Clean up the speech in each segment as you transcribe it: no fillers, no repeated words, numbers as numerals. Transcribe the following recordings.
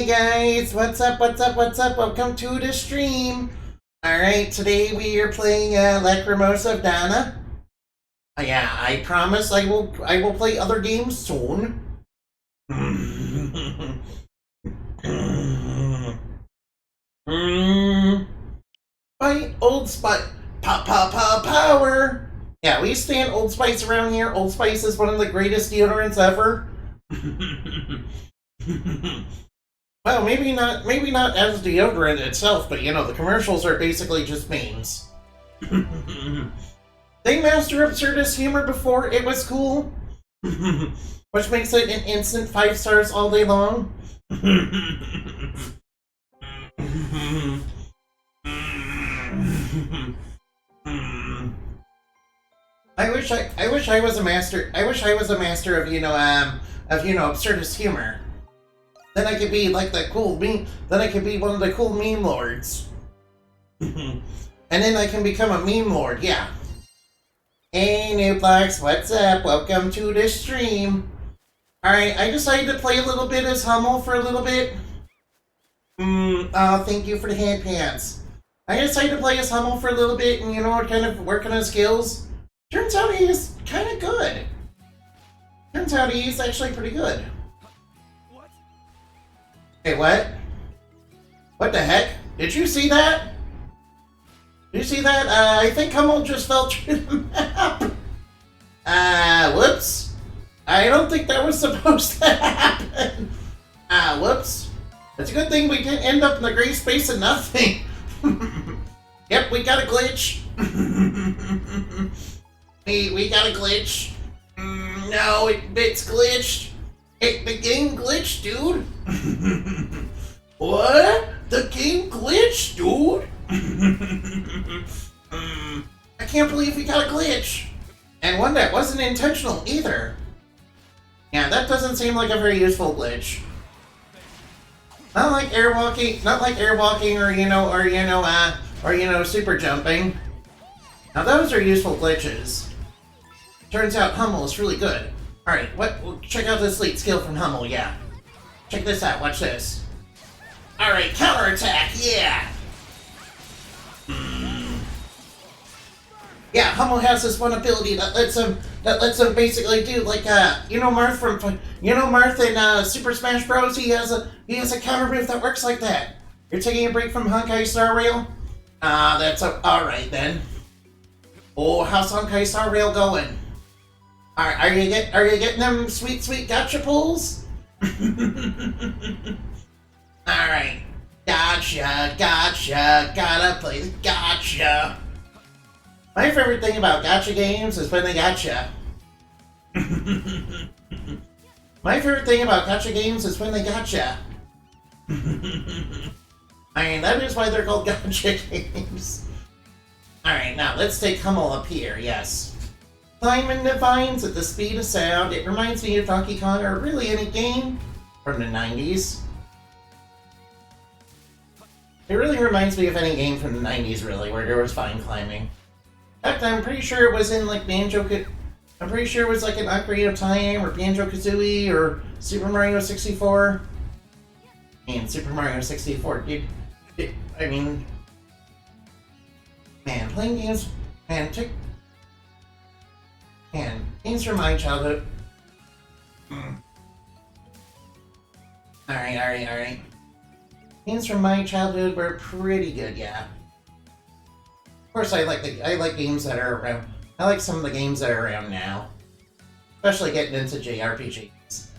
Hey guys, what's up, what's up, what's up? Welcome to the stream. Alright, today we are playing Lacrimosa of Dana. Yeah, I promise I will play other games soon. Fight Old Spice. Power! Yeah, we stand Old Spice around here. Old Spice is one of the greatest deodorants ever. Well, maybe not as deodorant itself, but you know, the commercials are basically just memes. They master absurdist humor before it was cool, which makes it an instant 5 stars all day long. I wish I was a master. I wish I was a master of absurdist humor. Then I could be like the cool meme. Then I could be one of the cool meme lords. And then I can become a meme lord. Yeah. Hey, Newblax, what's up? Welcome to the stream. All right, I decided to play a little bit as Hummel for a little bit. Oh, thank you for the hand pants. I decided to play as Hummel for a little bit, and kind of work on his skills. Turns out he's kind of good. Turns out he's actually pretty good. Hey, what? What the heck? Did you see that? Did you see that? I think Hummel just fell through the map. Whoops. I don't think that was supposed to happen. Whoops. It's a good thing we didn't end up in the gray space of nothing. Yep, we got a glitch. we got a glitch. No, it's glitched. The game glitched, dude. What? The game glitched, dude? I can't believe we got a glitch. And one that wasn't intentional either. Yeah, that doesn't seem like a very useful glitch. Not like airwalking, or super jumping. Now those are useful glitches. Turns out Hummel is really good. Alright, check out this elite skill from Hummel, yeah. Check this out, watch this. Alright, counterattack, yeah! Yeah, Hummel has this one ability that lets him basically do like Marth in Super Smash Bros. He has a counter move that works like that. You're taking a break from Honkai Star Rail? That's alright then. Oh, how's Honkai Star Rail going? Are you getting them sweet gotcha pulls? Alright. Gotcha, gotta play the gotcha. My favorite thing about gotcha games is when they gotcha. My favorite thing about gotcha games is when they gotcha. I mean, that is why they're called gotcha games. Alright, now let's take Hummel up here, yes. Climbing the vines at the speed of sound. It reminds me of Donkey Kong, or really any game from the 90s. It really reminds me of any game from the 90s, really, where there was vine climbing. In fact, I'm pretty sure it was in, like, I'm pretty sure it was, like, an Ocarina of Time, or Banjo-Kazooie, or Super Mario 64. And Super Mario 64, I mean... Man, playing games... Man, games from my childhood... Alright. Games from my childhood were pretty good, yeah. Of course, I like games that are around. I like some of the games that are around now, especially getting into JRPGs.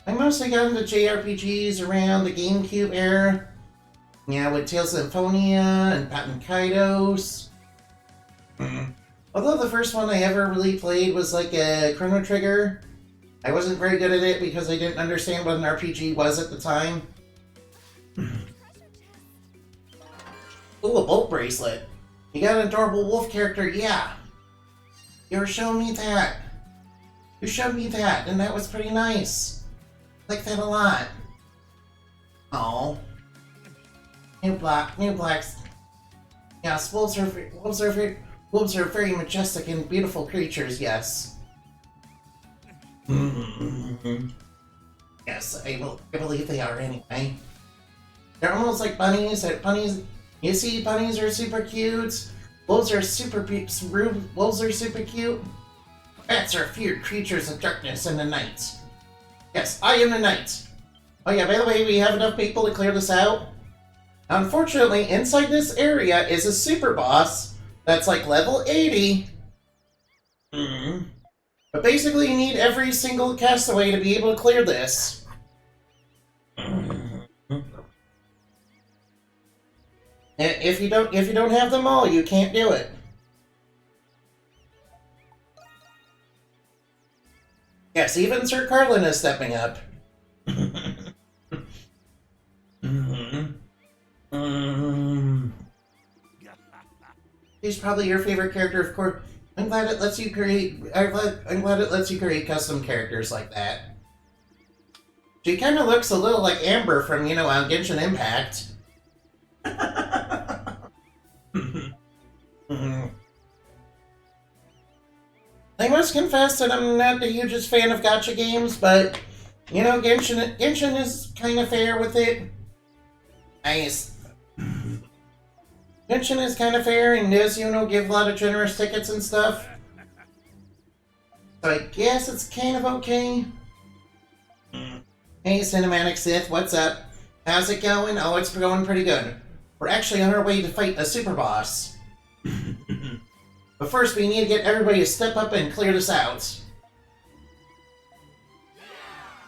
I mostly got into JRPGs around the GameCube era. Yeah, with Tales of Symphonia and Patent Kaidos. Although the first one I ever really played was like a Chrono Trigger. I wasn't very good at it because I didn't understand what an RPG was at the time. Ooh, a bolt bracelet. You got an adorable wolf character, yeah. You were showing me that. You showed me that, and that was pretty nice. I like that a lot. Oh. Newblax. Yes, wolves are very majestic and beautiful creatures, yes. Yes, I believe they are anyway. They're almost like bunnies. Bunnies, you see, bunnies are super cute. Wolves are super cute. Bats are feared creatures of darkness and the night. Yes, I am the night. Oh yeah, by the way, we have enough people to clear this out. Unfortunately, inside this area is a super boss that's like level 80. But basically, you need every single castaway to be able to clear this. If you don't have them all, you can't do it. Yes, even Sir Carlin is stepping up. He's probably your favorite character, of course. I'm glad it lets you create. I'm glad it lets you create custom characters like that. She kind of looks a little like Amber from, Genshin Impact. I must confess that I'm not the hugest fan of gacha games, but Genshin is kind of fair with it. Genshin is kind of fair and does, give a lot of generous tickets and stuff. So I guess it's kind of okay. Hey, Cinematic Sith, what's up? How's it going? Oh, it's going pretty good. We're actually on our way to fight a super boss. But first, we need to get everybody to step up and clear this out.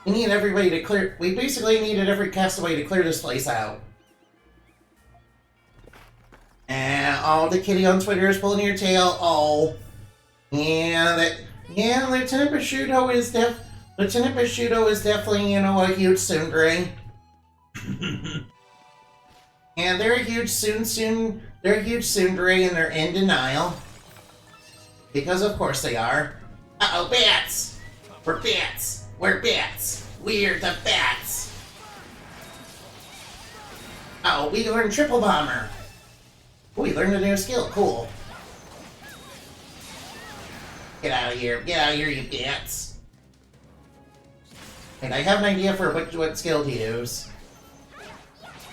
We need everybody to clear... We basically needed every castaway to clear this place out. And all the kitty on Twitter is pulling your tail. Oh. Yeah, Lieutenant Bashudo is definitely, a huge tsundere. And they're a huge tsundere and they're in denial. Because of course they are. Uh-oh, bats! We're bats! We're bats! We're the bats! Uh-oh, we learned Triple Bomber! Ooh, we learned a new skill, cool. Get out of here, you bats! And I have an idea for what skill to use.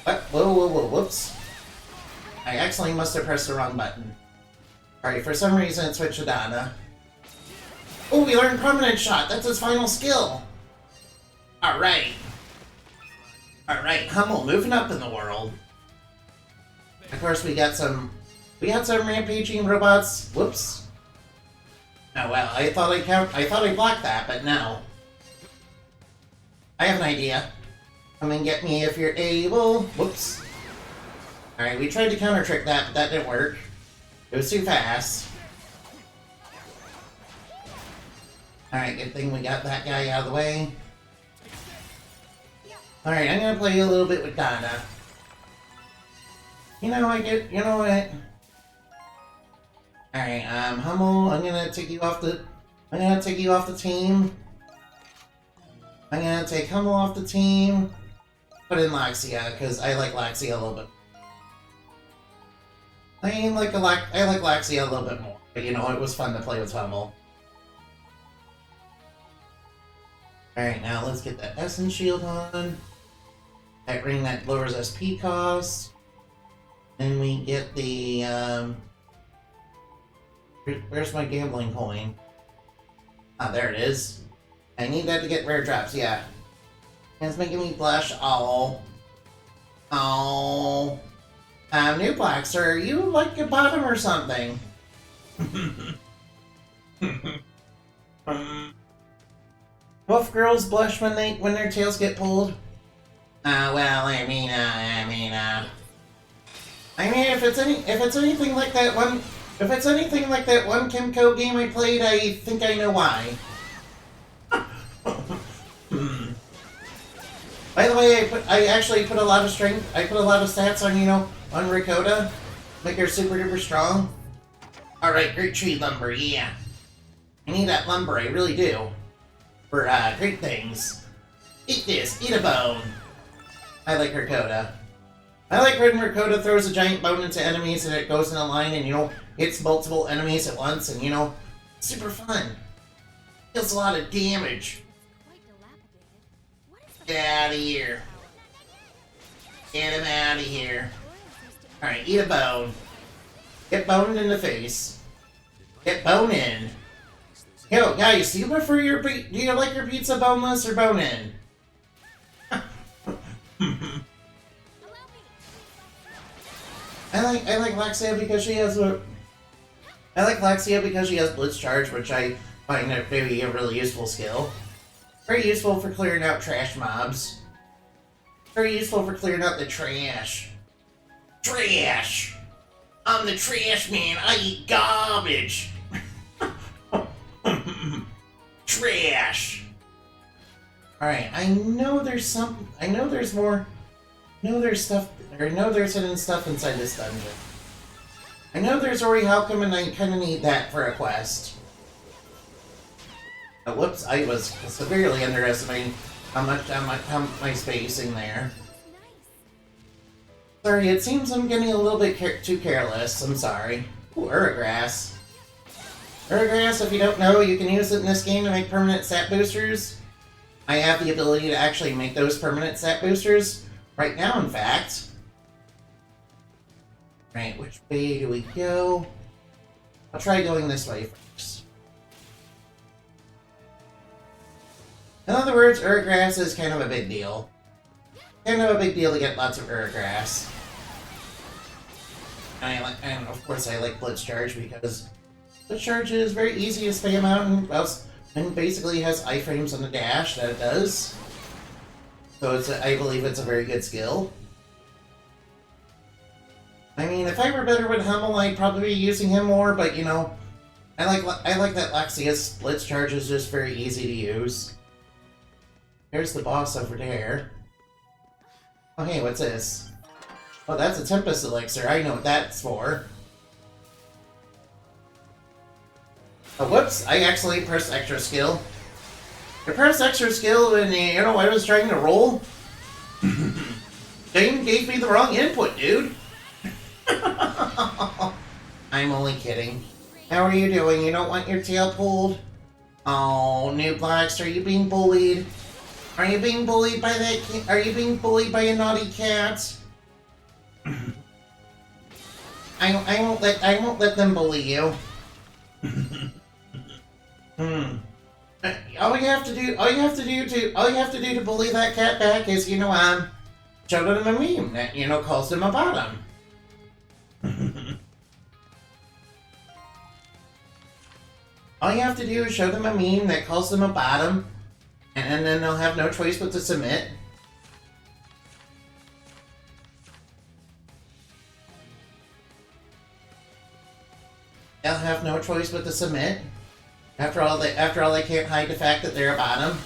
Whoa, whoops. I accidentally must have pressed the wrong button. Alright, for some reason it switched to Donna. Oh, we learned Permanent Shot! That's his final skill! Alright. Alright, Hummel, moving up in the world. Of course, we got some rampaging robots. Whoops. Oh well, I thought I blocked that, but no. I have an idea. Come and get me if you're able. Whoops. Alright, we tried to counter trick that, but that didn't work. It was too fast. Alright, good thing we got that guy out of the way. Alright, I'm gonna play a little bit with Donna. You know what? Alright, Hummel, I'm gonna take you off the team. I'm gonna take Hummel off the team. Put in Laxia, because I like Laxia a little bit. I like Laxia a little bit more, but it was fun to play with Hummel. Alright, now let's get that Essence Shield on. That ring that lowers SP costs. And we get the, where's my gambling coin? Ah, there it is. I need that to get rare drops, yeah. And it's making me blush. Oh. Oh. New Black, sir, you like a bottom or something? Both girls blush when their tails get pulled. Well, I mean, if it's anything like that one Kimco game I played, I think I know why. By the way, I actually put a lot of strength. I put a lot of stats on Ricotta, make her super duper strong. All right, great tree lumber, yeah. I need that lumber, I really do, for great things. Eat this, eat a bone. I like Ricotta. I like when Ricotta throws a giant bone into enemies and it goes in a line and, hits multiple enemies at once and, super fun. Deals a lot of damage. Get out of here. Get him out of here. Alright, eat a bone. Get boned in the face. Get bone in. Yo, guys, do you prefer do you like your pizza boneless or bone in? I like Laxia because she has Blitz Charge, which I find it to be a really useful skill. Very useful for clearing out trash mobs. Very useful for clearing out the trash. Trash! I'm the trash man, I eat garbage! Trash! Alright, I know there's stuff, I know there's hidden stuff inside this dungeon. I know there's Ori Halcom and I kinda need that for a quest. Oh, whoops, I was severely underestimating how my spacing there. Sorry, it seems I'm getting a little bit too careless, I'm sorry. Ooh, Uragrass. Uragrass, if you don't know, you can use it in this game to make permanent stat boosters. I have the ability to actually make those permanent stat boosters right now, in fact. Right, which way do we go? I'll try going this way first. In other words, Uragrass is kind of a big deal. Kind of a big deal to get lots of Uragrass. And of course I like Blitz Charge because Blitz Charge is very easy to spam out and basically has iframes on the dash that it does. So I believe it's a very good skill. I mean, if I were better with Hummel, I'd probably be using him more, but you know, I like that Laxia's Blitz Charge is just very easy to use. There's the boss over there. Oh hey, what's this? Oh, that's a Tempest Elixir. I know what that's for. Oh, whoops! I accidentally pressed extra skill. I pressed extra skill and, you know, I was trying to roll. Game gave me the wrong input, dude. I'm only kidding. How are you doing? You don't want your tail pulled? Oh, New Blacks, are you being bullied? Are you being bullied by that? Are you being bullied by a naughty cat? I won't let them bully you. All you have to do to bully that cat back is, you know, show them a meme that, you know, calls them a bottom. All you have to do is show them a meme that calls them a bottom, and then they'll have no choice but to submit. They'll have no choice but to submit. After all, they can't hide the fact that they're a bottom.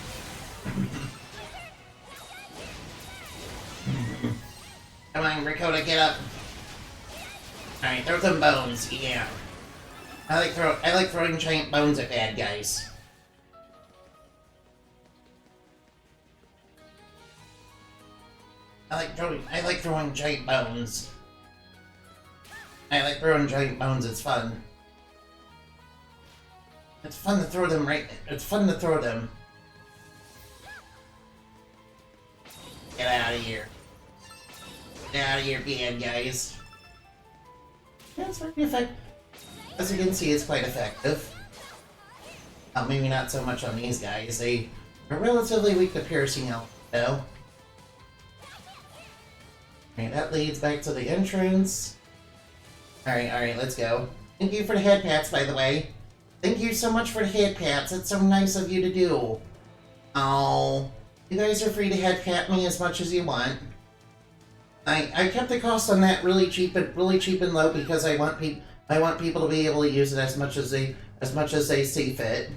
Come on, Ricotta, get up. Alright, throw some bones, yeah. I like throwing giant bones at bad guys. I like throwing giant bones. I like throwing giant bones, it's fun. It's fun to throw them it's fun to throw them. Get out of here. Get out of here, bad guys. Yeah, it's very effective. As you can see, it's quite effective. Maybe not so much on these guys. They are relatively weak to piercing out, though. Okay, that leads back to the entrance. Alright, let's go. Thank you for the head pats, by the way. Thank you so much for the head pats. It's so nice of you to do. Oh, you guys are free to head pat me as much as you want. I kept the cost on that really cheap and low because I want people to be able to use it as much as they see fit.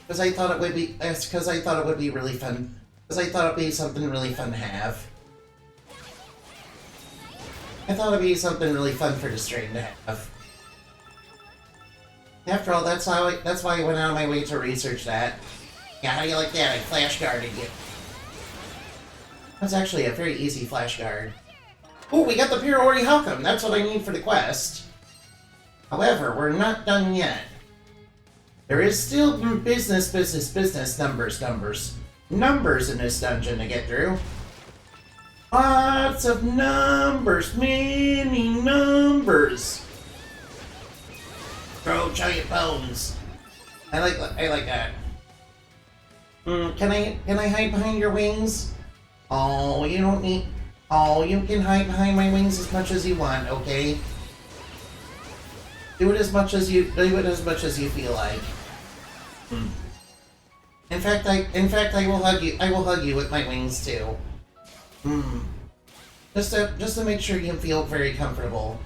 Because I thought it would be really fun. Because I thought it'd be something really fun to have. I thought it'd be something really fun for the stream to have. After all, that's why I went out of my way to research that. Yeah, how do you like that? I flash guarded you. That's actually a very easy flash guard. Ooh, we got the pure Ori Halcom. That's what I need for the quest. However, we're not done yet. There is still business, numbers. numbers in this dungeon to get through. Lots of numbers, many numbers. Throw giant bones. I like that. Can I hide behind your wings? Oh, you don't need. Oh, you can hide behind my wings as much as you want, okay? Do it as much as you feel like. In fact, I will hug you. I will hug you with my wings too. Just to make sure you feel very comfortable.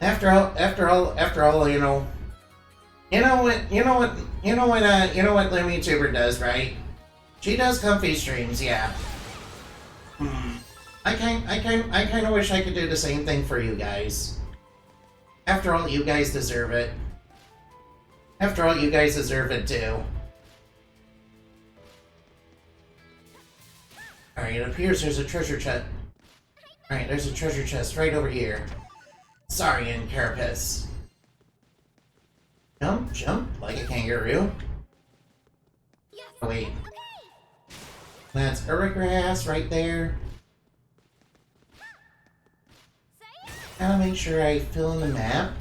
After all, you know what Lemmy Tuber does, right? She does comfy streams, yeah. I kind of wish I could do the same thing for you guys. After all, you guys deserve it. After all, you guys deserve it too. Alright, it appears there's a treasure chest. Alright, there's a treasure chest right over here. Sorry, Carapace. Jump, like a kangaroo. Oh, wait. That's Uragrass right there. Gotta make sure I fill in the map.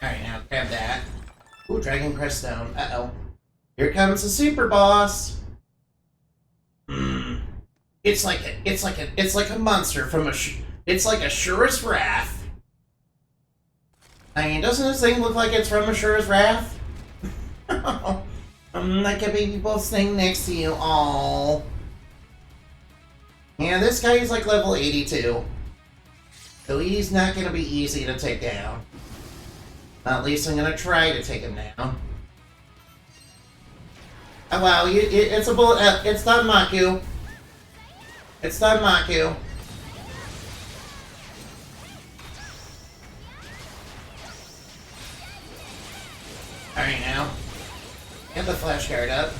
Alright, now grab that. Ooh, Dragon Crest Stone. Uh-oh. Here comes the super boss. It's like a monster from it's like Ashura's Wrath. I mean, doesn't this thing look like it's from Ashura's Wrath? Like a baby wolf thing next to you. Aww. Yeah, this guy is like level 82. So he's not gonna be easy to take down. At least I'm gonna try to take him down. Oh wow, it's a bullet. It's done, Maku. It's done, Maku. Alright now. Get the flash guard up.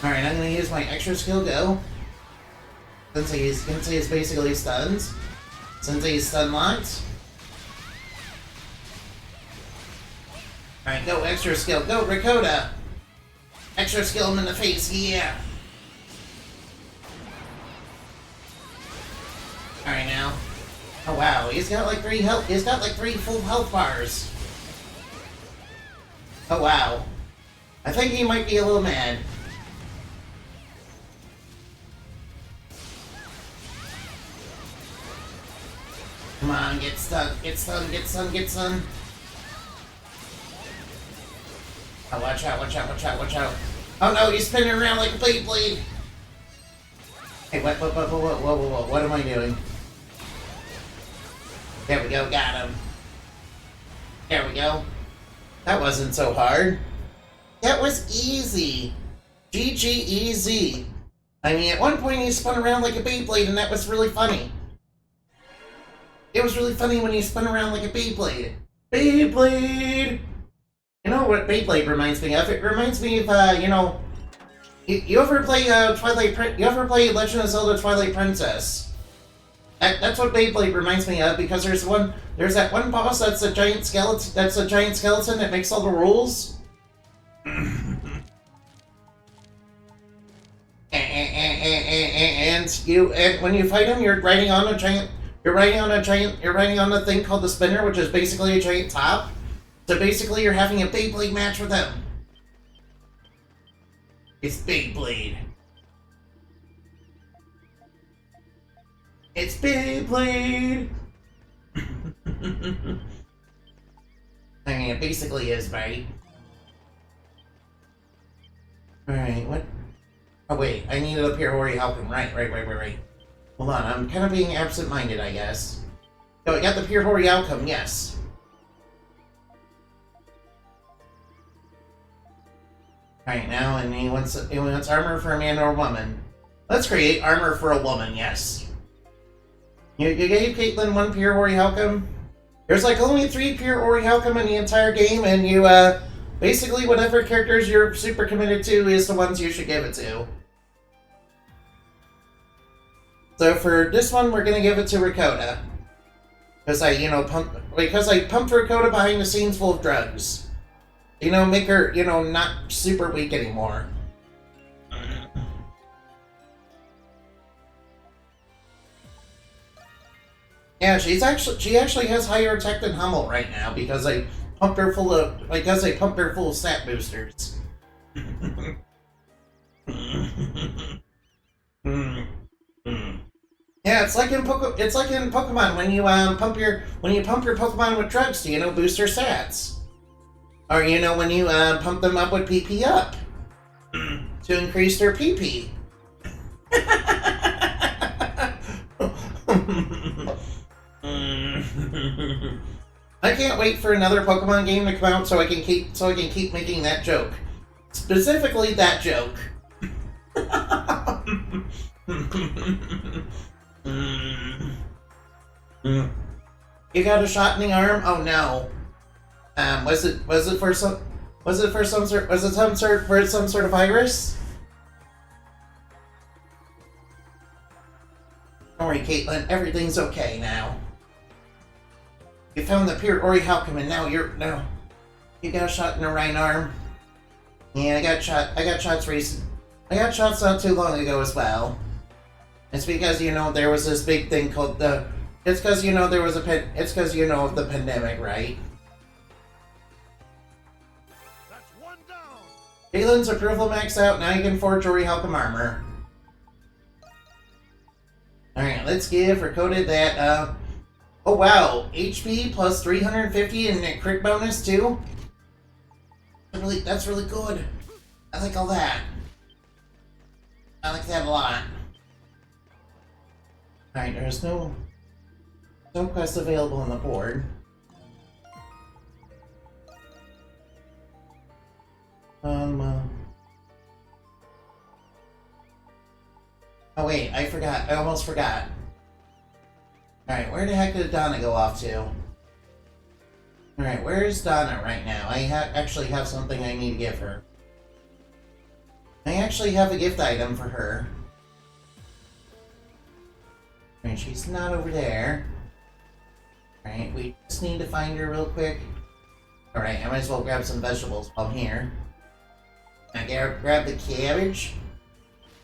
Alright, I'm gonna use my extra skill go. Since he's basically stunned. Since he's stun locked. Alright, go extra skill. Go, Ricotta! Extra skill him in the face, yeah! Alright now. Oh wow, he's got like 3 health. He's got like 3 full health bars. Oh wow. I think he might be a little mad. Come on, get stunned, get stunned, get stunned, get stunned. Oh, watch out, watch out, watch out, watch out. Oh no, he's spinning around like a Beyblade. Hey, what am I doing? There we go, got him. There we go. That wasn't so hard. That was easy. GG easy. I mean, at one point he spun around like a Beyblade and that was really funny. It was really funny when he spun around like a Beyblade. Beyblade! You know what Beyblade reminds me of? It reminds me of, you know... You ever play, You ever play Legend of Zelda Twilight Princess? That's what Beyblade reminds me of, because there's that one boss that's a giant skeleton that makes all the rules. And when you fight him, you're riding on a thing called the spinner, which is basically a giant top. So basically you're having a Beyblade match with him. It's Beyblade. It's Beyblade! I mean, it basically is, right? Alright, what? Oh wait, I need to appear Hori help him. Right. Hold on, I'm kind of being absent-minded, I guess. Oh, I got the Pure Hori outcome, yes. Alright, now, and he wants armor for a man or a woman. Let's create armor for a woman, yes. You gave Caitlyn 1 Pure Hori Halcom? There's like only 3 Pure Hori Halcom in the entire game, and you, basically whatever characters you're super committed to is the ones you should give it to. So for this one, we're gonna give it to Ricotta. Because I pumped her quota behind the scenes full of drugs. Make her, not super weak anymore. Yeah, she actually has higher attack than Hummel right now because I pumped her full of stat boosters. Yeah, it's like in Pokemon when you pump your Pokemon with drugs to boost their stats, or when you pump them up with PP up to increase their PP. I can't wait for another Pokemon game to come out so I can keep making that joke, specifically that joke. You got a shot in the arm? Oh no. Was it for some sort of virus? Don't worry, Caitlin. Everything's okay now. You found the pure Orihaucum, and now you got a shot in the right arm. Yeah, I got shots recent. I got shots not too long ago as well. It's because there was this big thing called the. It's because It's because of the pandemic, right? That's one down. Caitlin's approval maxed out. Now you can forge Orihaucum armor. All right, let's give Recoded that. Oh wow, HP plus 350 and a crit bonus too. That's really good. I like all that. I like that a lot. Alright, there's no quest available on the board. Oh wait, I forgot. I almost forgot. Alright, where the heck did Donna go off to? Alright, where's Donna right now? I actually have something I need to give her. I actually have a gift item for her. Alright, she's not over there. Alright, we just need to find her real quick. Alright, I might as well grab some vegetables while I'm here. I grab the cabbage.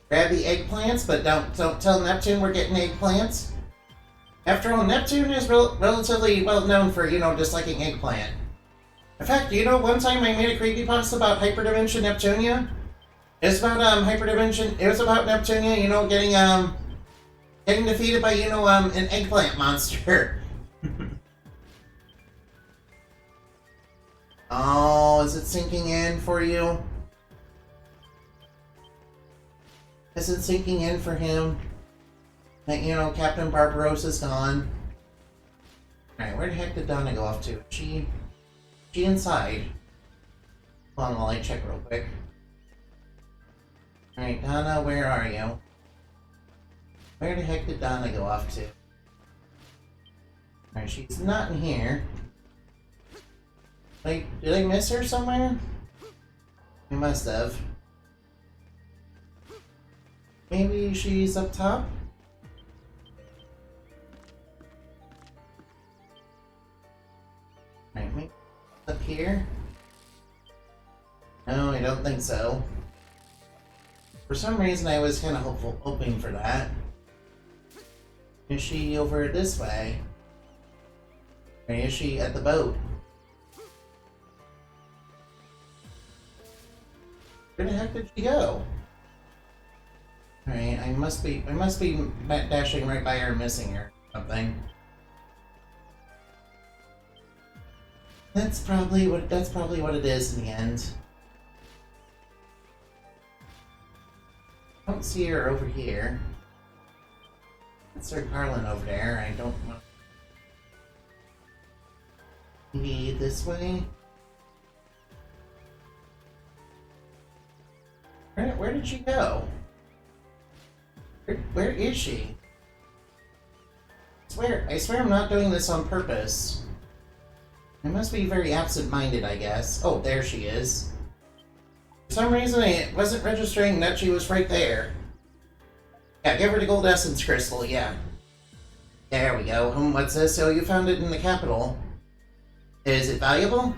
Grab the eggplants, but don't tell Neptune we're getting eggplants. After all, Neptune is relatively well known for, disliking eggplant. In fact, one time I made a creepypasta about Hyperdimension Neptunia? It's about, Hyperdimension, it was about Neptunia, getting defeated by, an eggplant monster. Oh, is it sinking in for you? Is it sinking in for him? That, Captain Barbarossa's gone. Alright, where the heck did Donna go off to? She inside. Hold on while I check real quick. Alright, Donna, where are you? Where the heck did Donna go off to? Alright, she's not in here. Did I miss her somewhere? I must have. Maybe she's up top? Alright, maybe up here? No, I don't think so. For some reason I was kind of hoping for that. Is she over this way? Or is she at the boat? Where the heck did she go? Alright, I must be dashing right by her, missing her or something. That's probably what it is in the end. I don't see her over here. That's Sir Carlin over there. I don't know. Maybe this way? Where did she go? Where is she? I swear I'm not doing this on purpose. I must be very absent-minded, I guess. Oh, there she is. For some reason, I wasn't registering that she was right there. Yeah, give her the gold essence crystal, yeah. There we go. What's this? So you found it in the capital. Is it valuable?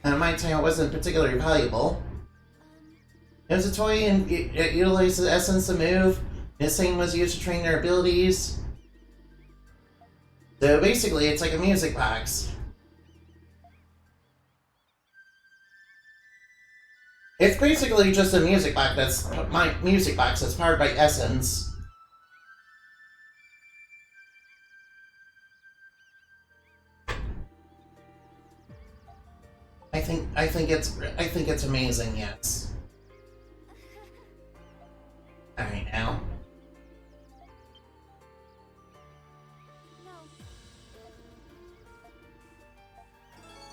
I might say it wasn't particularly valuable. It was a toy and it utilized the essence to move. This thing was used to train their abilities. So basically, it's like a music box. It's basically just a music box that's powered by essence. I think it's amazing, yes. Alright, now.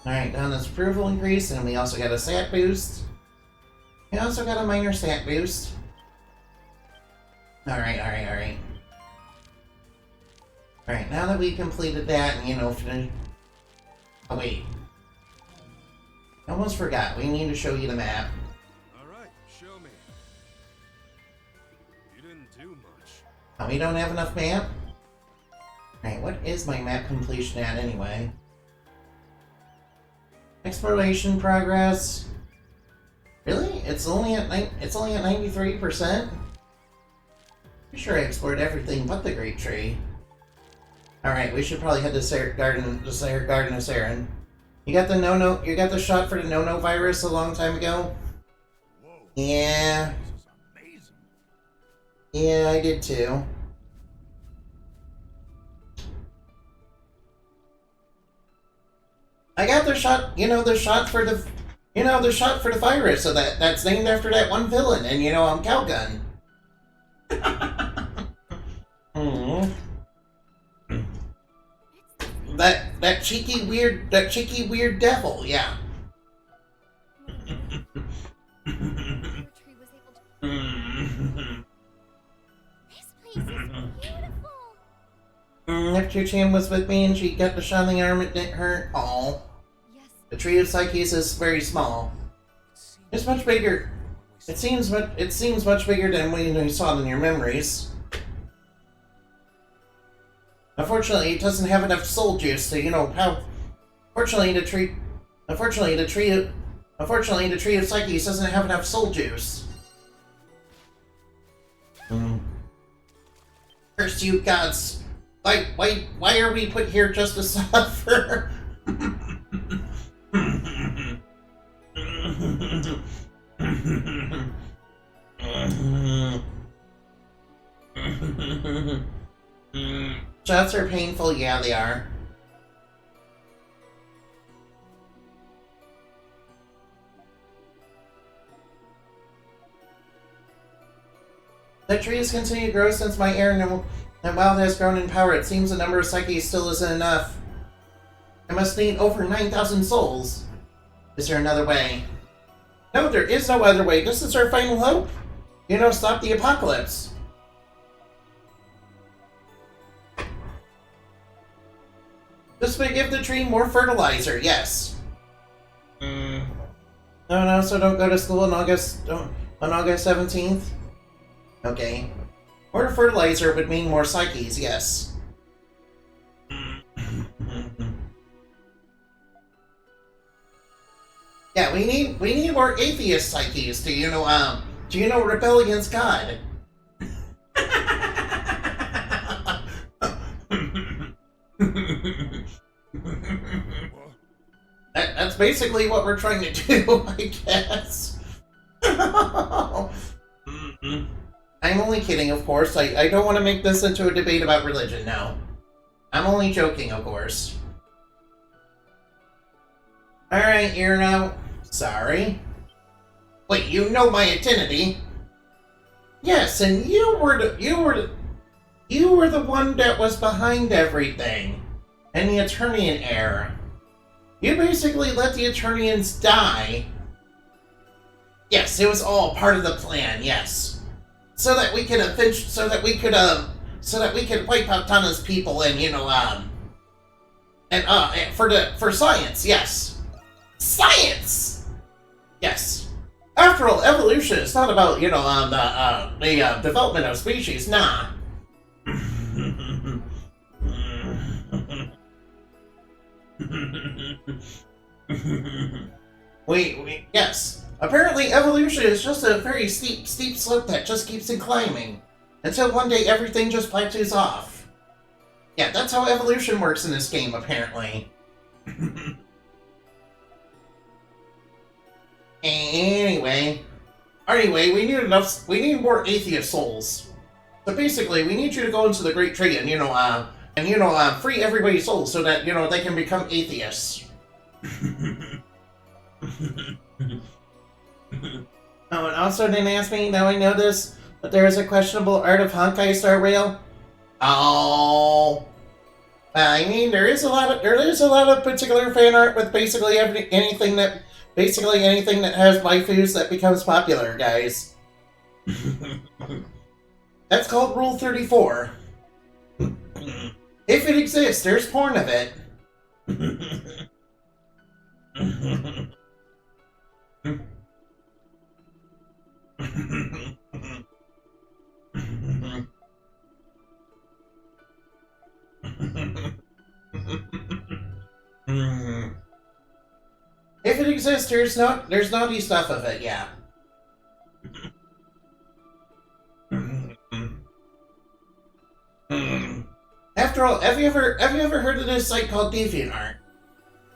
Alright, Donna's approval increase, and we also got a stat boost. We also got a minor stat boost. Alright. Alright, now that we completed that and, you know, finished... Oh, wait. I almost forgot. We need to show you the map. Alright, show me. You didn't do much. Oh, we don't have enough map? Alright, what is my map completion at anyway? Exploration progress. Really? It's only at 93%? Pretty sure I explored everything but the Great Tree. Alright, we should probably head to Garden of Saren. You got the shot for the no virus a long time ago? Whoa. Yeah. This is amazing. Yeah, I did too. I got the shot, the shot for the virus, so that's named after that one villain, and I'm Calgun. That cheeky weird devil, yeah. Neptune was with me and she got the shot in the arm, it didn't hurt. Aw. The tree of Psyches is very small. It's much bigger. It seems much bigger than when you saw it in your memories. Unfortunately, it doesn't have enough soul juice to, Unfortunately, the tree of Psyches doesn't have enough soul juice. Curse you gods! Why are we put here just to suffer? Shots are painful, yeah they are. The tree has continued to grow since my heir and while it has grown in power, it seems the number of psyches still isn't enough. I must need over 9,000 souls. Is there another way? No, there is no other way. This is our final hope. Stop the apocalypse. This may give the tree more fertilizer, yes. No, so don't go to school on August 17th? Okay. More fertilizer would mean more psyches, yes. Yeah, we need more atheist psyches to rebel against God. That's basically what we're trying to do, I guess. I'm only kidding, of course. I don't want to make this into a debate about religion, no. I'm only joking, of course. Alright, Irno. Sorry. Wait, you know my identity? Yes, and you were the one that was behind everything. And the Eternian heir. You basically let the Eternians die. Yes, it was all part of the plan, yes. So that we could wipe out Donna's people and for science, yes. Science! Yes. After all, evolution is not about, the development of species, nah. Yes. Apparently, evolution is just a very steep slope that just keeps on climbing. Until one day everything just plateaus off. Yeah, that's how evolution works in this game, apparently. Anyway, we need more atheist souls. So basically, we need you to go into the Great Tree and, free everybody's souls so that, they can become atheists. Oh, and also didn't ask me, now I know this, but there is a questionable art of Honkai Star Rail. Oh. I mean, there is a lot of particular fan art with basically anything that has waifus that becomes popular, guys. That's called Rule 34. If it exists, there's porn of it. If it exists, there's naughty stuff of it, yeah. After all, have you ever heard of this site called DeviantArt?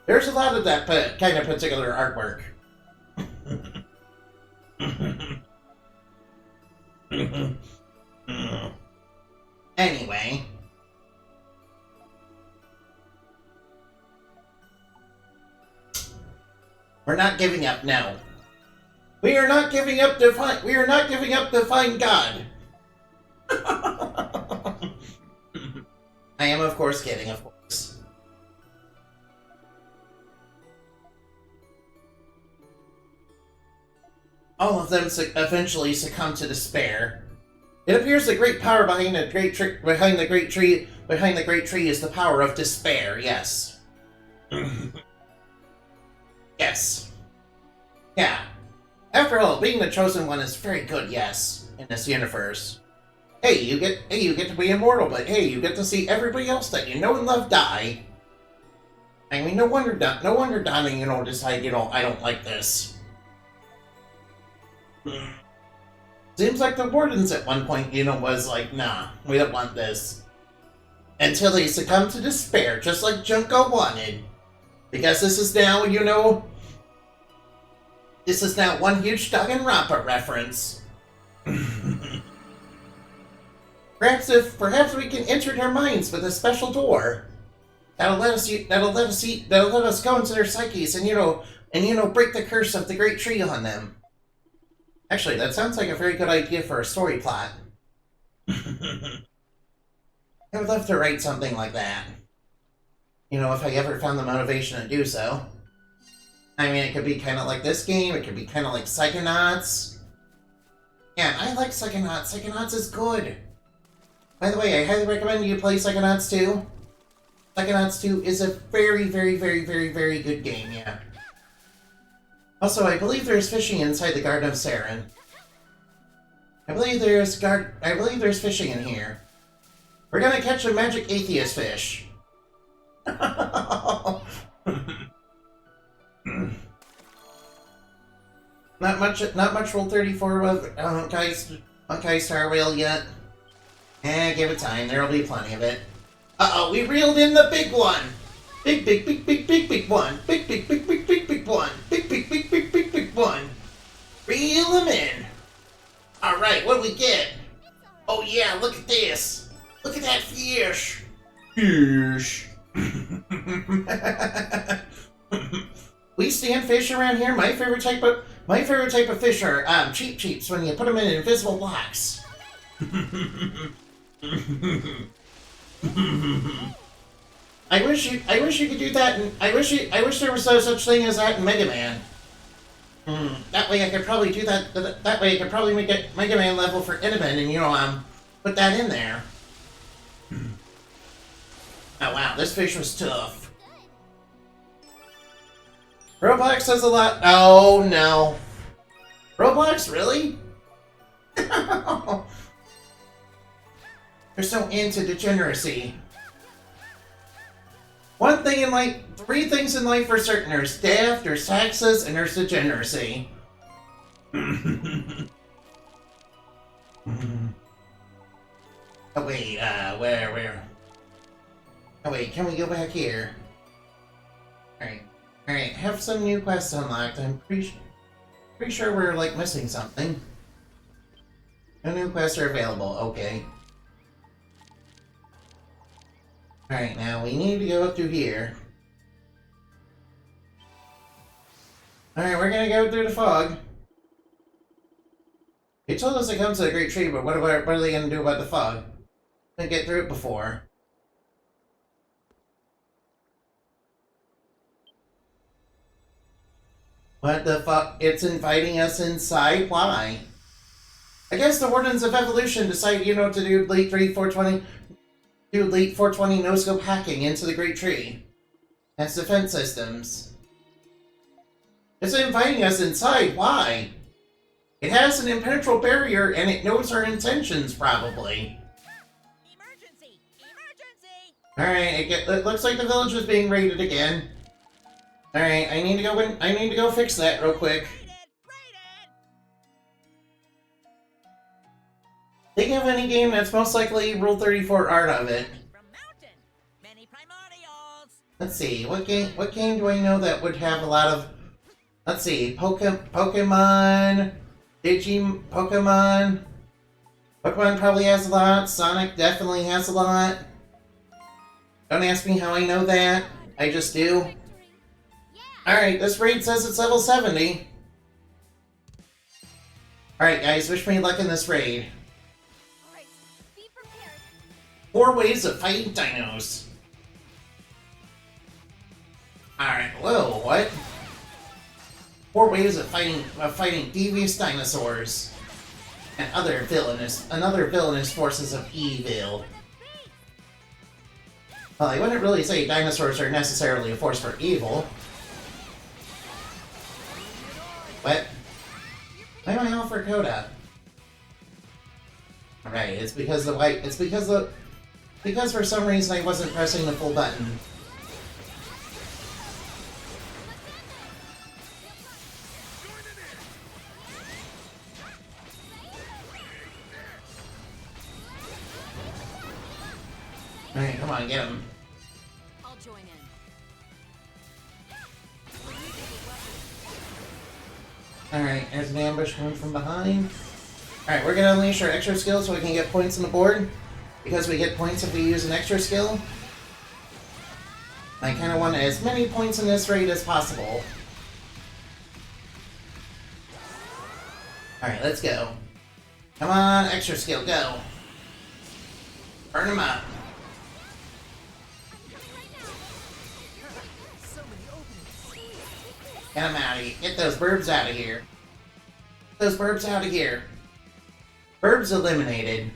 There's a lot of that kind of particular artwork. Anyway. We're not giving up, no. We are not giving up to find God. I am, of course, kidding, of course. All of them eventually succumb to despair. It appears the great power behind the great tree is the power of despair. Yes. Yes. Yeah. After all, being the chosen one is very good. Yes, in this universe. Hey, you get to be immortal, but hey, you get to see everybody else that you know and love die. I mean, no wonder Donnie, decide, I don't like this. Seems like the wardens at one point, was like, nah, we don't want this. Until they succumb to despair, just like Junko wanted. Because this is now, this is now one huge Danganronpa reference. Perhaps we can enter their minds with a special door. That'll let us go into their psyches and break the curse of the Great Tree on them. Actually, that sounds like a very good idea for a story plot. I would love to write something like that. If I ever found the motivation to do so. I mean, it could be kind of like this game, it could be kind of like Psychonauts. Yeah, I like Psychonauts. Psychonauts is good. By the way, I highly recommend you play Psychonauts 2. Psychonauts 2 is a very, very, very, very, very good game, yeah. Also, I believe there's fishing inside the Garden of Saren. I believe there's fishing in here. We're gonna catch a magic atheist fish. Not much Rule 34 with Honkai Star Rail yet. Give it time. There'll be plenty of it. Uh-oh, we reeled in the big one! Big one! Big one! Big one! Reel him in! Alright, what do we get? Oh yeah, look at this! Look at that fish! Fish! We stand fish around here. My favorite type of fish are cheeps when you put them in invisible blocks. I wish you could do that. I wish there was no such thing as that in Mega Man. That way I could probably do that. That way I could probably make it Mega Man level for Intamin and put that in there. Oh wow, this fish was tough. Roblox does a lot. Oh no. Roblox, really? They're so into degeneracy. One thing in life, three things in life for certain: there's death, there's taxes, and there's degeneracy. Oh wait, where? Oh wait, can we go back here? Alright, have some new quests unlocked. I'm pretty sure we're, like, missing something. No new quests are available, okay. Alright, now we need to go up through here. Alright, we're gonna go through the fog. They told us it comes to a great tree, but what are they gonna do about the fog? Couldn't get through it before. What the fuck? It's inviting us inside? Why? I guess the Wardens of Evolution decided, you know, to do Elite 420 no-scope hacking into the Great Tree. As defense systems. It's inviting us inside. Why? It has an impenetrable barrier and it knows our intentions, probably. Emergency! Emergency! Alright, it looks like the village is being raided again. Alright, I need to go fix that real quick. Think of any game that's most likely Rule 34 art of it. From mountain, many primordials. Let's see, what game do I know that would have a lot of... Let's see, Pokemon... Pokemon probably has a lot. Sonic definitely has a lot. Don't ask me how I know that. I just do. Alright, this raid says it's level 70. Alright guys, wish me luck in this raid. Alright, be prepared. 4 ways of fighting dinos. Alright, whoa, what? 4 ways of fighting devious dinosaurs. And other villainous forces of evil. Well, I wouldn't really say dinosaurs are necessarily a force for evil. What? Why am I all for Coda? Alright, it's because for some reason I wasn't pressing the full button. Alright, come on, get him. I'll join in. Alright, there's an ambush coming from behind. Alright, we're gonna unleash our extra skill so we can get points on the board. Because we get points if we use an extra skill. I kinda want as many points in this raid as possible. Alright, let's go. Come on, extra skill, go. Burn him up. Get him out of here. Get those burbs out of here. Get those burbs out of here. Burbs eliminated.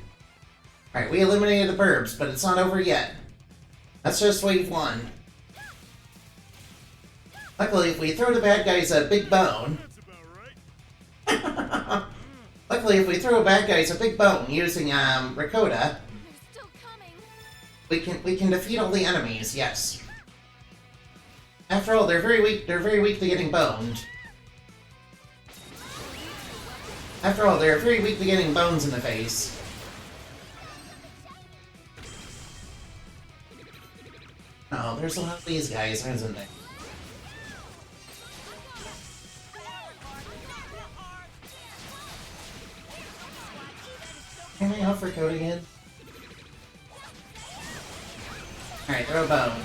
Alright, we eliminated the burbs, but it's not over yet. That's just wave 1. Luckily, if we throw the bad guys a big bone... Luckily, if we throw bad guys a big bone using, Ricotta... We can defeat all the enemies, yes. After all, they're very weak to getting boned. After all, they're very weak to getting bones in the face. Oh, there's a lot of these guys, isn't there? Can I offer code again? Alright, throw a bone.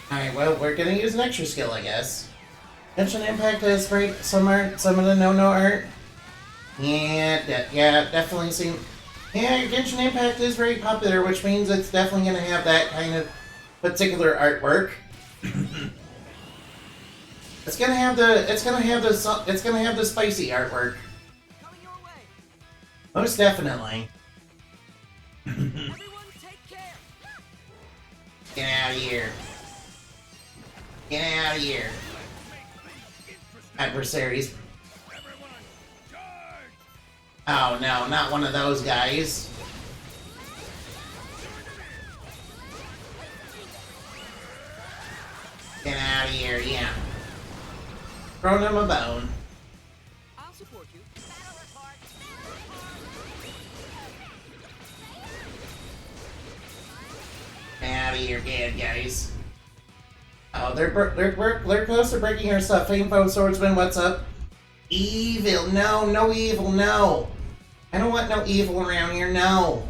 Alright, well, we're gonna use an extra skill, I guess. Genshin Impact has great some art, some of the no-no art. Yeah, definitely seem... Yeah, Genshin Impact is very popular, which means it's definitely gonna have that kind of particular artwork. It's gonna have the spicy artwork. Coming your way. Most definitely. Everyone take care. Get out of here. Get out of here. Adversaries. Oh no, not one of those guys. out of here, yeah. Throwing him a bone. I'll support you. Out of here, bad guys. Oh, they're close to breaking our stuff. Famed swordsman, what's up? Evil, no, no evil, no. I don't want no evil around here, no.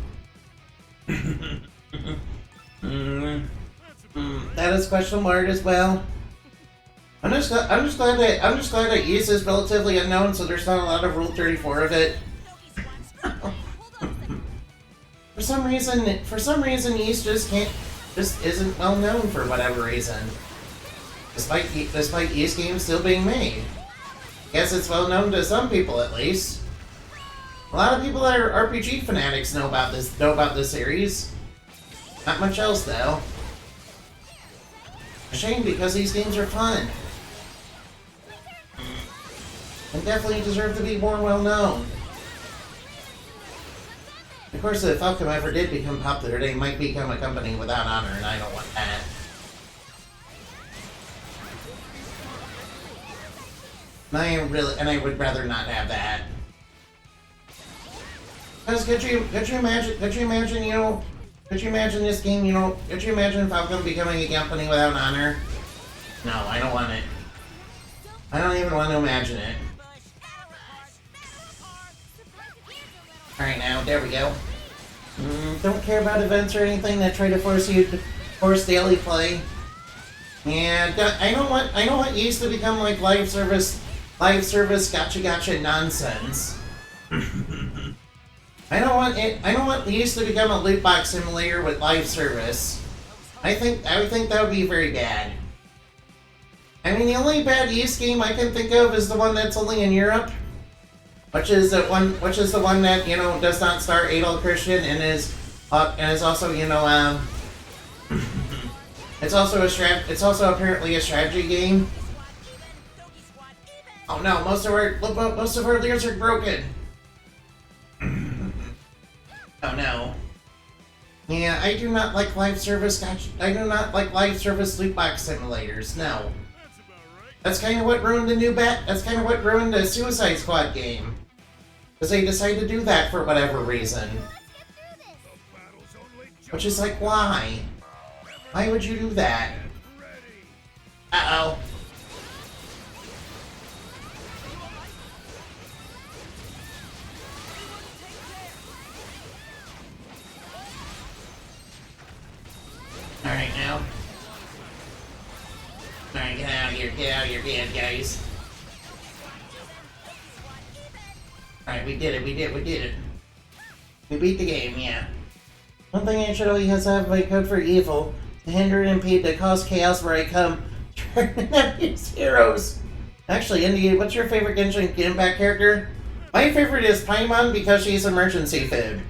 That is question mark as well. I'm just glad that East is relatively unknown, so there's not a lot of Rule 34 of it. For some reason, East just isn't well known for whatever reason. Despite East games still being made. Guess it's well known to some people at least. A lot of people that are RPG fanatics know about this series. Not much else though. A shame because these games are fun. And definitely deserve to be more well known. Of course, if Falcom ever did become popular, they might become a company without honor, and I don't want that. I would rather not have that. Because could you imagine this game, could you imagine Falcom becoming a company without honor? No, I don't want it. I don't even want to imagine it. Alright now, there we go. Don't care about events or anything that try to force daily play. Yeah, I don't want East to become like live service gotcha nonsense. I don't want East to become a loot box simulator with live service. I think that would be very bad. I mean, the only bad East game I can think of is the one that's only in Europe, which is the one that does not star Adol Christian and is also it's also apparently a strategy game. Oh no, most of our leaders are broken. Oh no. Yeah, I do not like live service loot box simulators. No. That's kind of what ruined the Suicide Squad game. Because they decided to do that for whatever reason. Which is like, why? Why would you do that? Uh-oh. Alright now. Alright, get out of here, bad guys. Alright, we did it. We beat the game, yeah. One thing I should always have my code for evil, to hinder and impede, to cause chaos where I come. Turn out these heroes. Actually, Indy, what's your favorite Genshin Impact character? My favorite is Paimon because she's emergency food.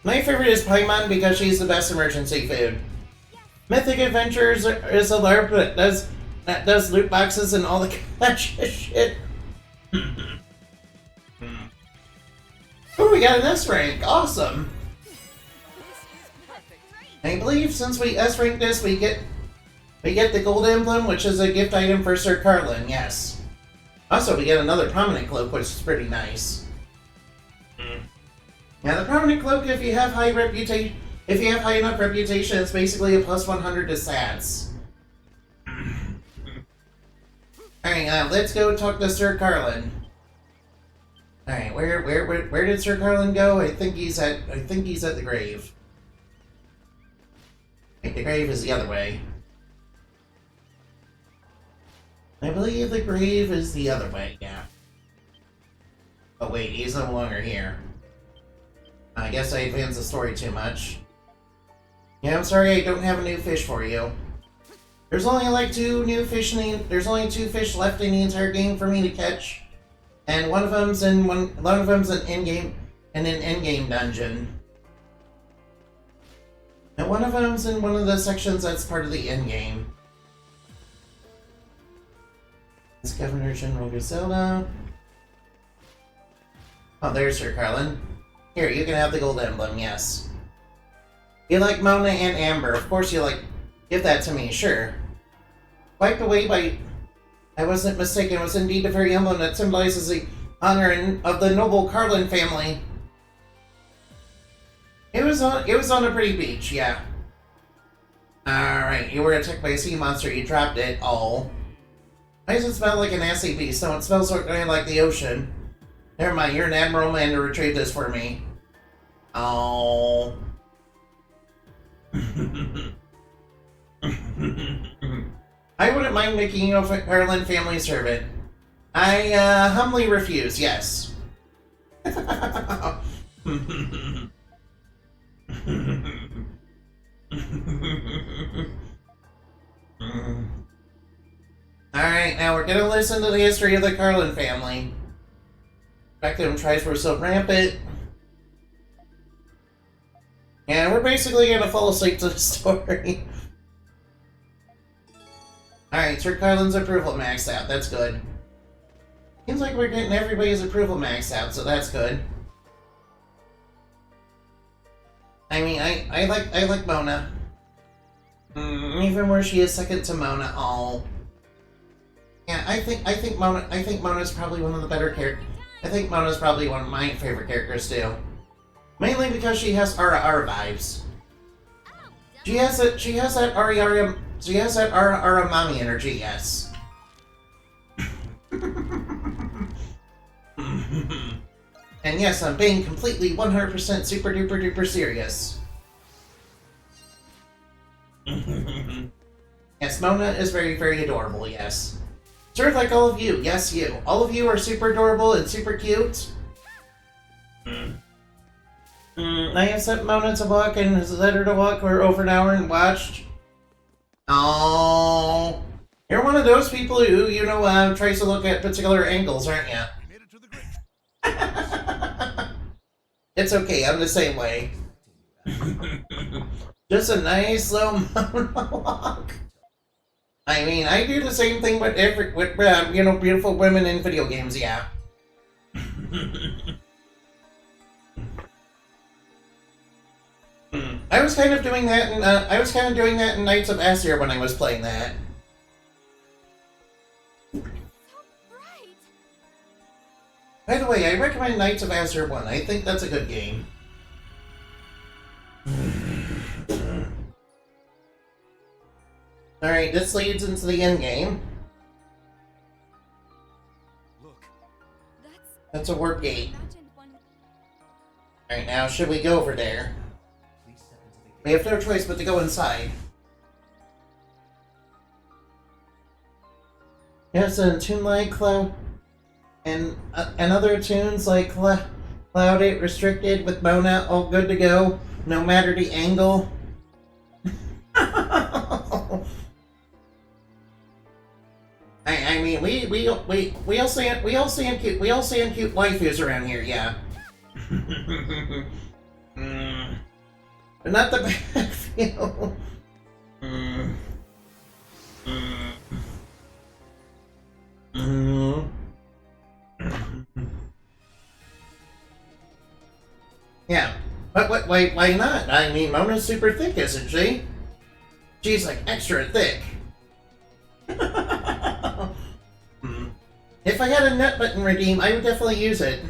My favorite is Paimon because she's the best emergency food. Mythic Adventures is a LARP that does loot boxes and all the gotcha shit. Oh, we got an S rank! Awesome! I believe since we S rank this, we get the gold emblem, which is a gift item for Sir Carlin. Yes. Also, we get another prominent cloak, which is pretty nice. Now, the prominent cloak, if you have high enough reputation, it's basically a plus 100 to stats. Alright, let's go talk to Sir Carlin. Alright, where did Sir Carlin go? I think he's at the grave. I think the grave is the other way. I believe the grave is the other way, yeah. Oh wait, he's no longer here. I guess I advanced the story too much. Yeah, I'm sorry I don't have a new fish for you. There's only like there's only two fish left in the entire game for me to catch. And one of them's an in-game dungeon. And one of them's in one of the sections that's part of the in-game. It's Governor General Griselda. Oh, there's Sir Carlin. Here, you can have the gold emblem, yes. You like Mona and Amber. Of course you like Give that to me, sure. Wiped away by... I wasn't mistaken, it was indeed the very emblem that symbolizes the honor of the noble Carlin family. It was on a pretty beach, yeah. Alright, you were attacked by a sea monster, you dropped it. Oh. Why does it smell like an assy beast? No, it smells like the ocean. Never mind, you're an admiral man to retrieve this for me. Oh. I wouldn't mind making you a Carlin family servant. I humbly refuse, yes. Alright, now we're gonna listen to the history of the Carlin family. Spectrum tries were so rampant. And we're basically gonna fall asleep to the story. Alright, Sir Carlin's approval maxed out. That's good. Seems like we're getting everybody's approval maxed out, so that's good. I mean, I like Mona. Even where she is second to Mona. Oh. Yeah, I think Mona's probably one of the better characters. I think Mona's probably one of my favorite characters too. Mainly because she has Ara vibes. She has that Ara mommy energy, yes. And yes, I'm being completely 100% super duper duper serious. Yes, Mona is very, very adorable, yes. Sort of like all of you, yes, you. All of you are super adorable and super cute. I have sent Mona to walk and let her to walk for over an hour and watched. Oh, you're one of those people who, you know, tries to look at particular angles, aren't you? We made it to the great. It's okay, I'm the same way. Just a nice slow monologue. I mean, I do the same thing with you know, beautiful women in video games, yeah. I was kind of doing that in Knights of Aesir when I was playing that. So bright. By the way, I recommend Knights of Aesir 1. I think that's a good game. Alright, this leads into the end game. Look, That's a warp gate. Imagined one. Alright, now should we go over there? We have no choice but to go inside. Yes, and a tune like Cloud, and other tunes like Clouded, Restricted with Mona, all good to go, no matter the angle. I mean, we all see cute waifus around here, yeah. But not the backfield. Yeah, but why not? I mean, Mona's super thick, isn't she? She's like extra thick. If I had a nut button redeem, I would definitely use it.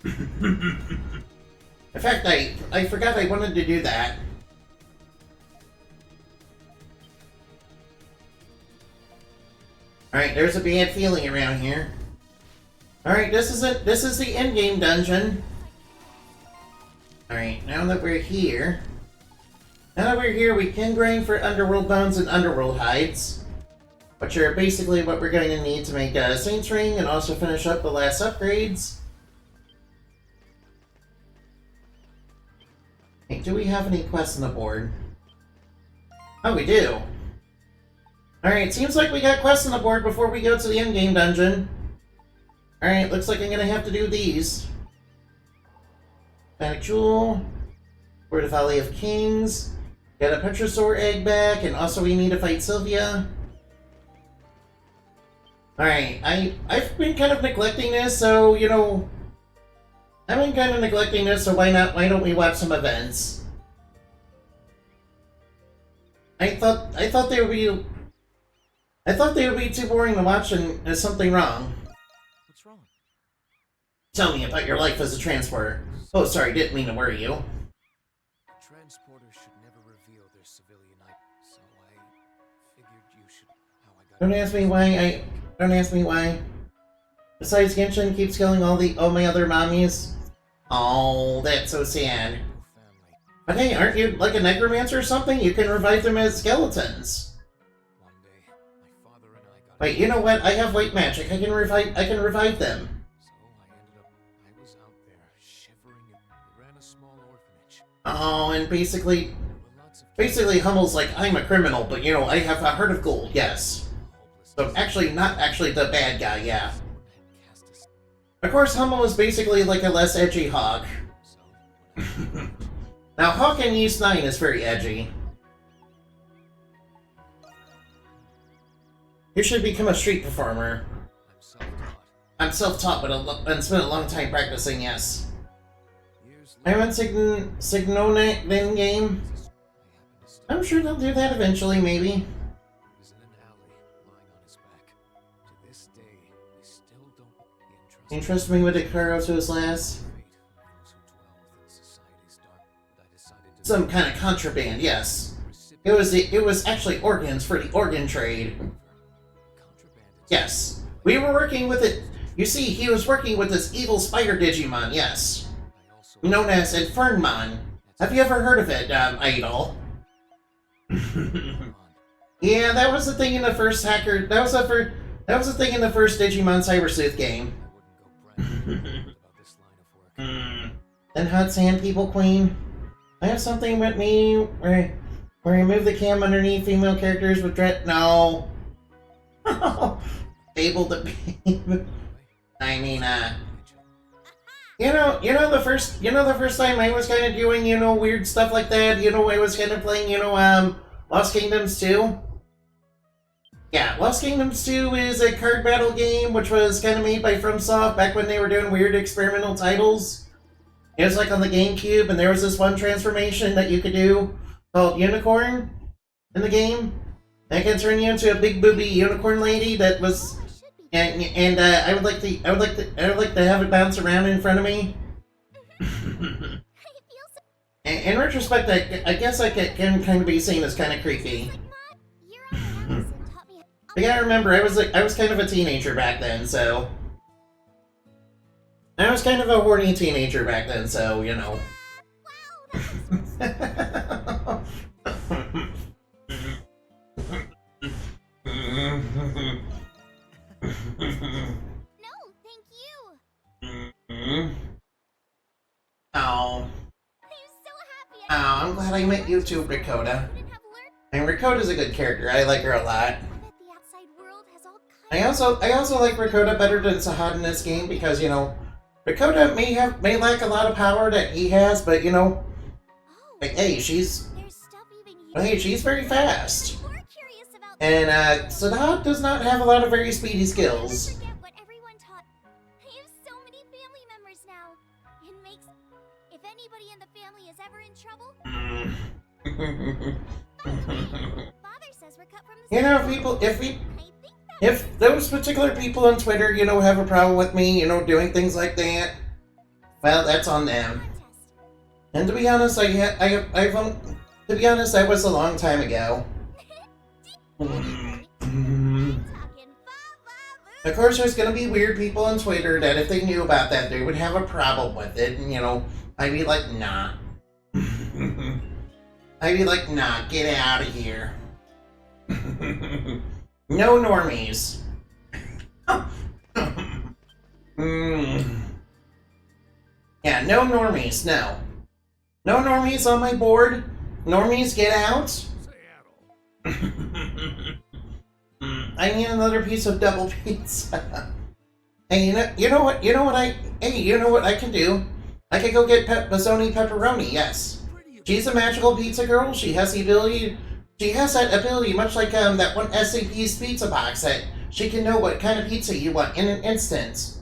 In fact, I forgot I wanted to do that. Alright, there's a bad feeling around here. Alright, this is the endgame dungeon. Alright, now that we're here... we can grind for underworld bones and underworld hides. Which are basically what we're going to need to make a Saints Ring and also finish up the last upgrades. Hey, do we have any quests on the board? Oh, we do. Alright, seems like we got quests on the board before we go to the endgame dungeon. Alright, looks like I'm gonna have to do these. Panic Jewel. For the Valley of Kings. Got a Petrosaur egg back, and also we need to fight Sylvia. Alright, I've been kind of neglecting this, so, you know... I've been kind of neglecting this, so why don't we watch some events? I thought they would be. I thought they would be too boring to watch, and there's something wrong. What's wrong? Tell me about your life as a transporter. Oh, sorry, didn't mean to worry you. Transporters should never reveal their civilian items, so I figured you should. How I got. Don't ask me why. Don't ask me why. Besides, Genshin keeps killing all my other mommies. Oh, that's so sad. Family. But hey, aren't you like a necromancer or something? You can revive them as skeletons. One day, my father and I got. Wait, you know what? I have white magic. I can revive them. So I was out there shivering and we ran a small orphanage. Oh, and basically, There were lots of Hummel's like, I'm a criminal, but you know, I have a heart of gold, yes. So actually, not actually the bad guy, yeah. Of course, Hummel is basically like a less edgy Hawk. Now, Hawk in Ys 9 is very edgy. You should become a street performer. I'm self-taught, but spent a long time practicing, yes. I went Signone then game. I'm sure they'll do that eventually, maybe. He was in an alley, lying on his back. To this day, they still don't. He Entrust me with the Ikaros to his last. Some kind of contraband, yes. It was actually organs for the organ trade. Yes. We were working with it. You see, he was working with this evil spider Digimon, yes. Known as Infernmon. Have you ever heard of it, Idol? Yeah, that was the thing in the first hacker. That was the thing in the first Digimon Cyber Sleuth game. Then Hot Sand People Queen. I have something with me where I remove the cam underneath female characters with dread. No. Able to be. I mean, the first time I was kind of doing, weird stuff like that. I was kind of playing, Lost Kingdoms 2. Yeah, Lost Kingdoms 2 is a card battle game which was kind of made by FromSoft back when they were doing weird experimental titles. It was like on the GameCube, and there was this one transformation that you could do called Unicorn in the game. That can turn you into a big booby unicorn lady that was, and I would like to have it bounce around in front of me. In retrospect, I guess I can kind of be seen as kind of creepy. But yeah, I remember I was kind of a teenager back then, so. I was kind of a horny teenager back then, so, No, thank you. Oh. I'm so happy. I'm glad I met you too, Rakota. Couldn't have learned. And Rakota's a good character. I like her a lot. I bet the outside world has all kinds. I also like Rakota better than Sahad in this game because, Rakota may lack a lot of power that he has, but Oh, like, hey, she's there's stuff even you. she's very fast. We're curious about. And Sahad does not have a lot of very speedy skills. Forget what everyone taught. I have so many family members now. It makes. If anybody in the family is ever in trouble, Father says we're cut from the same. If those particular people on Twitter, have a problem with me, doing things like that, well, that's on them. And to be honest, to be honest, that was a long time ago. Of course, there's gonna be weird people on Twitter that if they knew about that, they would have a problem with it, and, I'd be like, nah. I'd be like, nah, get out of here. No normies. Yeah, no normies, no. No normies on my board. Normies, get out. I need another piece of double pizza. Hey, you know what I can do? I can go get Bazzoni Pepperoni, yes. She's a magical pizza girl. She has that ability, much like that one SCP's pizza box, that she can know what kind of pizza you want in an instant.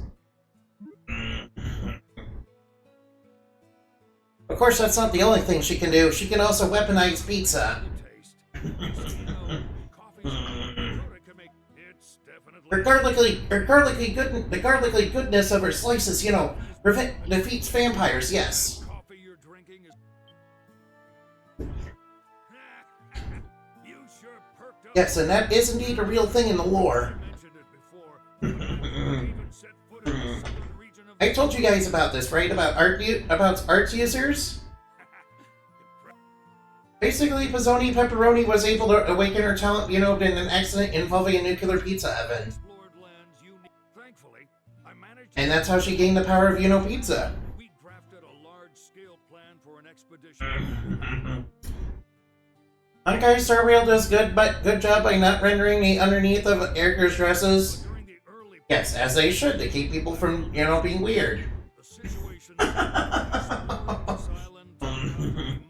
Of course, that's not the only thing she can do. She can also weaponize pizza. The garlicky goodness of her slices, you know, defeats vampires, yes. Coffee you're drinking is... You sure perked up. Yes, and that is indeed a real thing in the lore. I mentioned it before. Even set foot in the southern region of... I told you guys about this, right? About arts users? Basically, Pizzoni Pepperoni was able to awaken her talent, you know, in an accident involving a nuclear pizza oven. Thankfully, I managed. And that's how she gained the power of, you know, pizza. We drafted a large-scale plan for an expedition. Honkai Star Rail does good job by not rendering the underneath of Erica's dresses. During the early Yes, as they should, to keep people from, you know, being weird. the situation on this island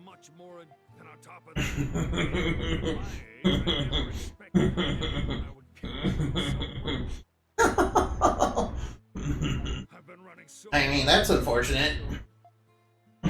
much more than on top of that. I never expected I would kill myself. I've been running so I mean, that's unfortunate. I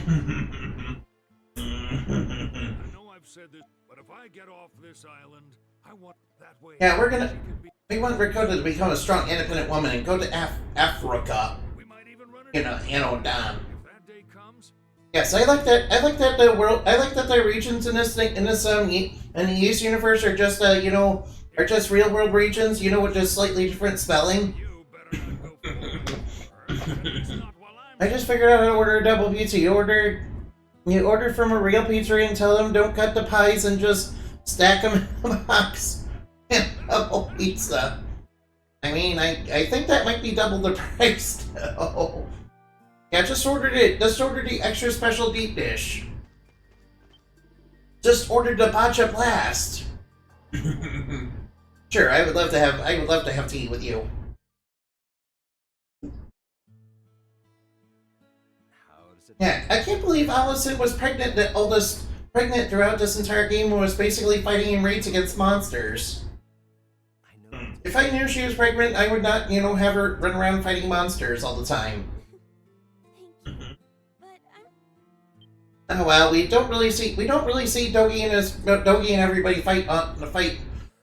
know I've said this, but if I get off this island, I want that way. Yeah, We we want Rakota to become a strong, independent woman and go to Africa. might even run You it. know, If that day comes, Yes, I like that the regions in this in the East universe are just are just real world regions, you know, with just slightly different spelling. you better not go forward. At least not while I'm I just figured out how to order a double pizza. You order from a real pizzeria and tell them don't cut the pies and just stack them in a box. Double pizza. I mean, I think that might be double the price though. Yeah, just ordered it. Just ordered the extra special deep dish. Just ordered the Bacha Blast. Sure, I would love to have tea with you. Yeah, I can't believe Allison was pregnant, the oldest pregnant throughout this entire game, and was basically fighting in raids against monsters. If I knew she was pregnant, I would not, you know, have her run around fighting monsters all the time. Thank you. But Oh well, we don't really see Dogi and everybody fight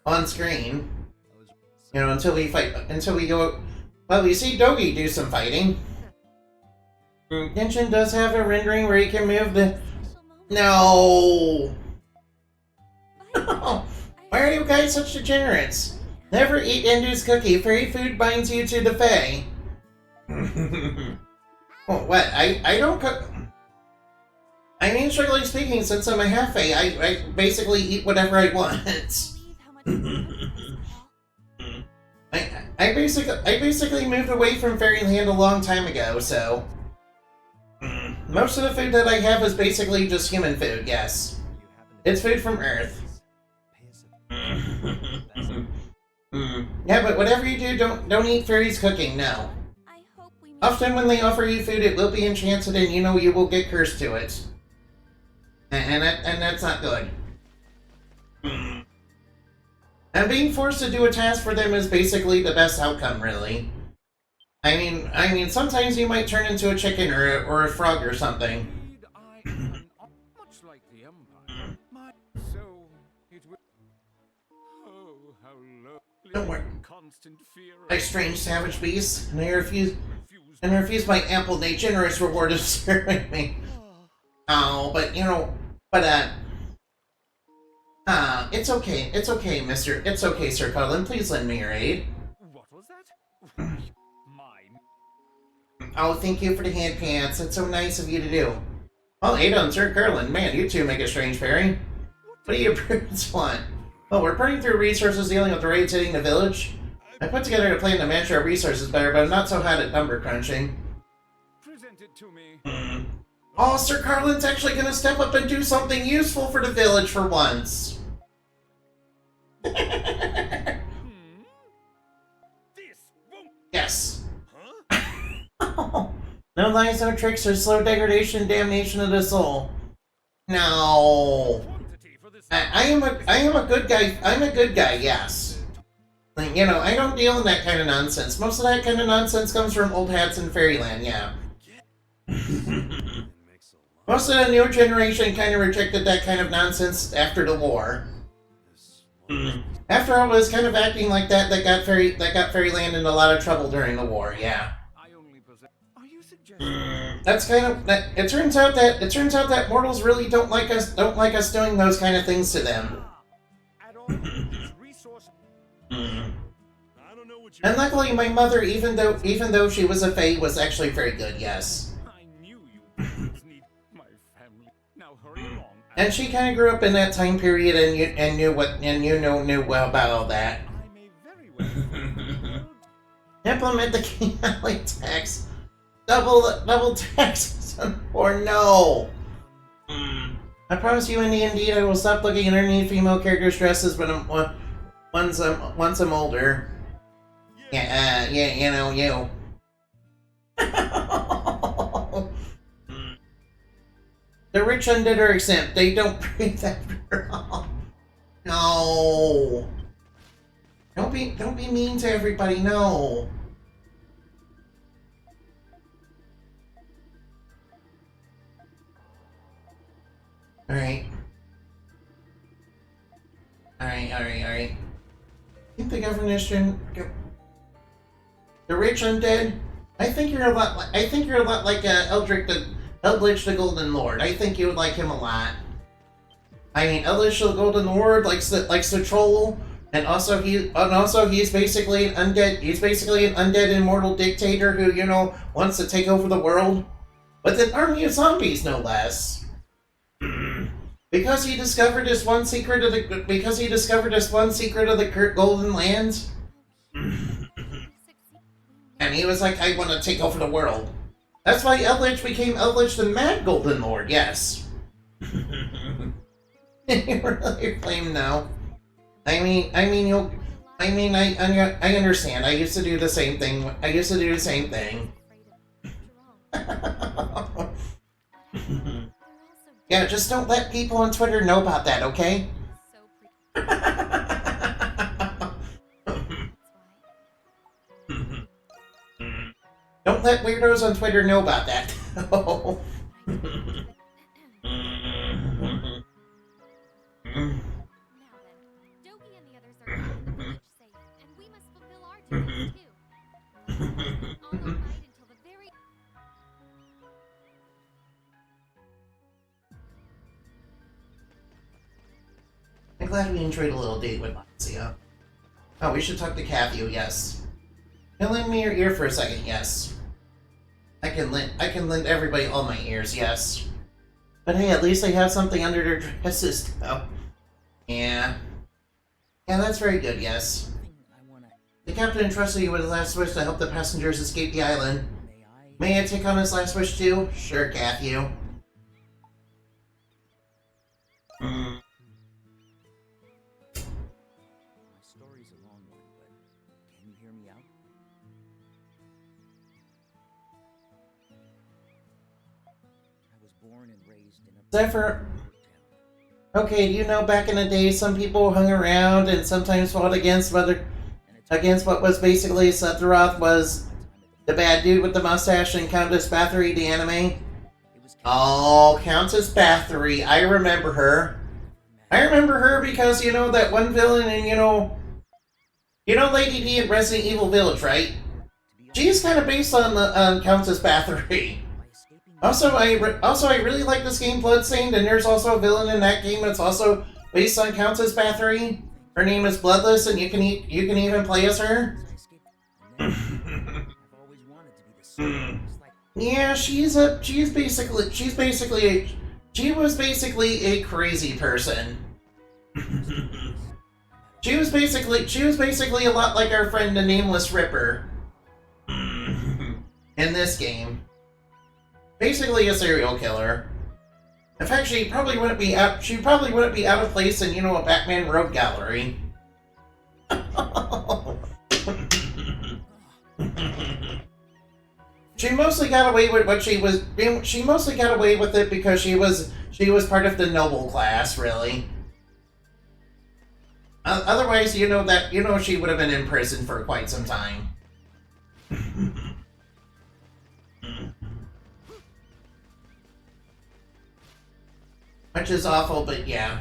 on screen. You know, until we go. Well, we see Dogi do some fighting. Genshin does have a rendering where you can move the. special moment. No. Why are you guys such degenerates? Never eat Endu's cookie. Fairy food binds you to the Fae. Oh, what? I don't cook. I mean, strictly speaking, since I'm a half Fae, I basically eat whatever I want. Believe how much I basically moved away from Fairyland a long time ago, so most of the food that I have is basically just human food. Yes, it's food from Earth. Yeah, but whatever you do, don't eat fairies cooking. No. I hope we make Often when they offer you food, it will be enchanted, and you know you will get cursed to it, and that's not good. And being forced to do a task for them is basically the best outcome, really. I mean, sometimes you might turn into a chicken or a frog or something. Indeed, I am much like the Empire. So it will. Oh, how lovely. Don't worry. Constant fear of I strange savage beast, and I refuse refused. my ample, nay, generous reward of serving me. Oh, but you know, it's okay, mister. It's okay, Sir Cullen. Please lend me your aid. What was that? Mine. Oh, thank you for the hand pants. It's so nice of you to do. Oh, Ada and Sir Cullen. Man, you two make a strange pairing. What do you brutes want? Oh, we're burning through resources dealing with the raids hitting the village. I put together a plan to manage our resources better, but I'm not so hot at number crunching. Present it to me. Oh, Sir Carlin's actually gonna step up and do something useful for the village for once. Hmm? This won't. Yes. Huh? No lies, no tricks, or slow degradation, damnation of the soul. No. Quantity for this. I am a good guy. I'm a good guy, yes. Like, you know, I don't deal in that kind of nonsense. Most of that kind of nonsense comes from old hats in Fairyland, yeah. Most of the newer generation kind of rejected that kind of nonsense after the war. After all, it was kind of acting like that got Fairyland in a lot of trouble during the war. Yeah. I only possess. Are you suggesting? That's kind of that. It turns out that mortals really don't like us doing those kind of things to them. At all, this resource. I don't know what you. And luckily, my mother, even though she was a fae, was actually very good. Yes. I knew you bastards need my family. Now hurry along. And she kind of grew up in that time period and knew well about all that. I may very well. Implement the King Alley tax. Double tax or no. I promise you, indeed, I will stop looking at underneath female characters' dresses once I'm older. Yeah, you know, you. The rich undead are exempt. They don't breathe after all. No. Don't be mean to everybody. No. All right. I think the governor should. The rich undead. I think you're a lot like Eldritch the Golden Lord. I think you would like him a lot. I mean, Eldritch the Golden Lord likes the troll, and also he's basically an undead. He's basically an undead immortal dictator who wants to take over the world, with an army of zombies, no less. Because he discovered this one secret of the Golden Lands. And he was like, I want to take over the world. That's why Eldritch became Eldritch the Mad Golden Lord, yes. You really claim no. I understand. I used to do the same thing. Yeah, just don't let people on Twitter know about that, okay? Don't let weirdos on Twitter know about that. Now then, Doki and the others are keeping the village safe, and we must fulfill our duties too. All night until the very. I'm glad we enjoyed a little date with Lazia. Oh, we should talk to Cathy, yes. Can you lend me your ear for a second? Yes. I can lend everybody all my ears, yes. But hey, at least they have something under their dresses, though. Yeah. Yeah, that's very good, yes. The captain entrusted you with his last wish to help the passengers escape the island. May I take on his last wish too? Sure, Cathy. My story's a long one, but can you hear me out? I was born and raised in a Zephyr. Okay, back in the day, some people hung around and sometimes fought against what was basically Sephiroth was the bad dude with the mustache and Countess Bathory, the anime. Oh, Countess Bathory, I remember her. I remember her because, that one villain and, Lady D in Resident Evil Village, right? She's kind of based on Countess Bathory. Also, I really like this game, Bloodstained, and there's also a villain in that game that's also based on Countess Bathory. Her name is Bloodless, and you can even play as her. Yeah, she was basically a crazy person. She was basically a lot like our friend the Nameless Ripper in this game. Basically a serial killer. In fact, she probably wouldn't be out of place in, a Batman Rogue Gallery. She mostly got away with it because she was part of the noble class, really. Otherwise, she would have been in prison for quite some time. Which is awful, but yeah.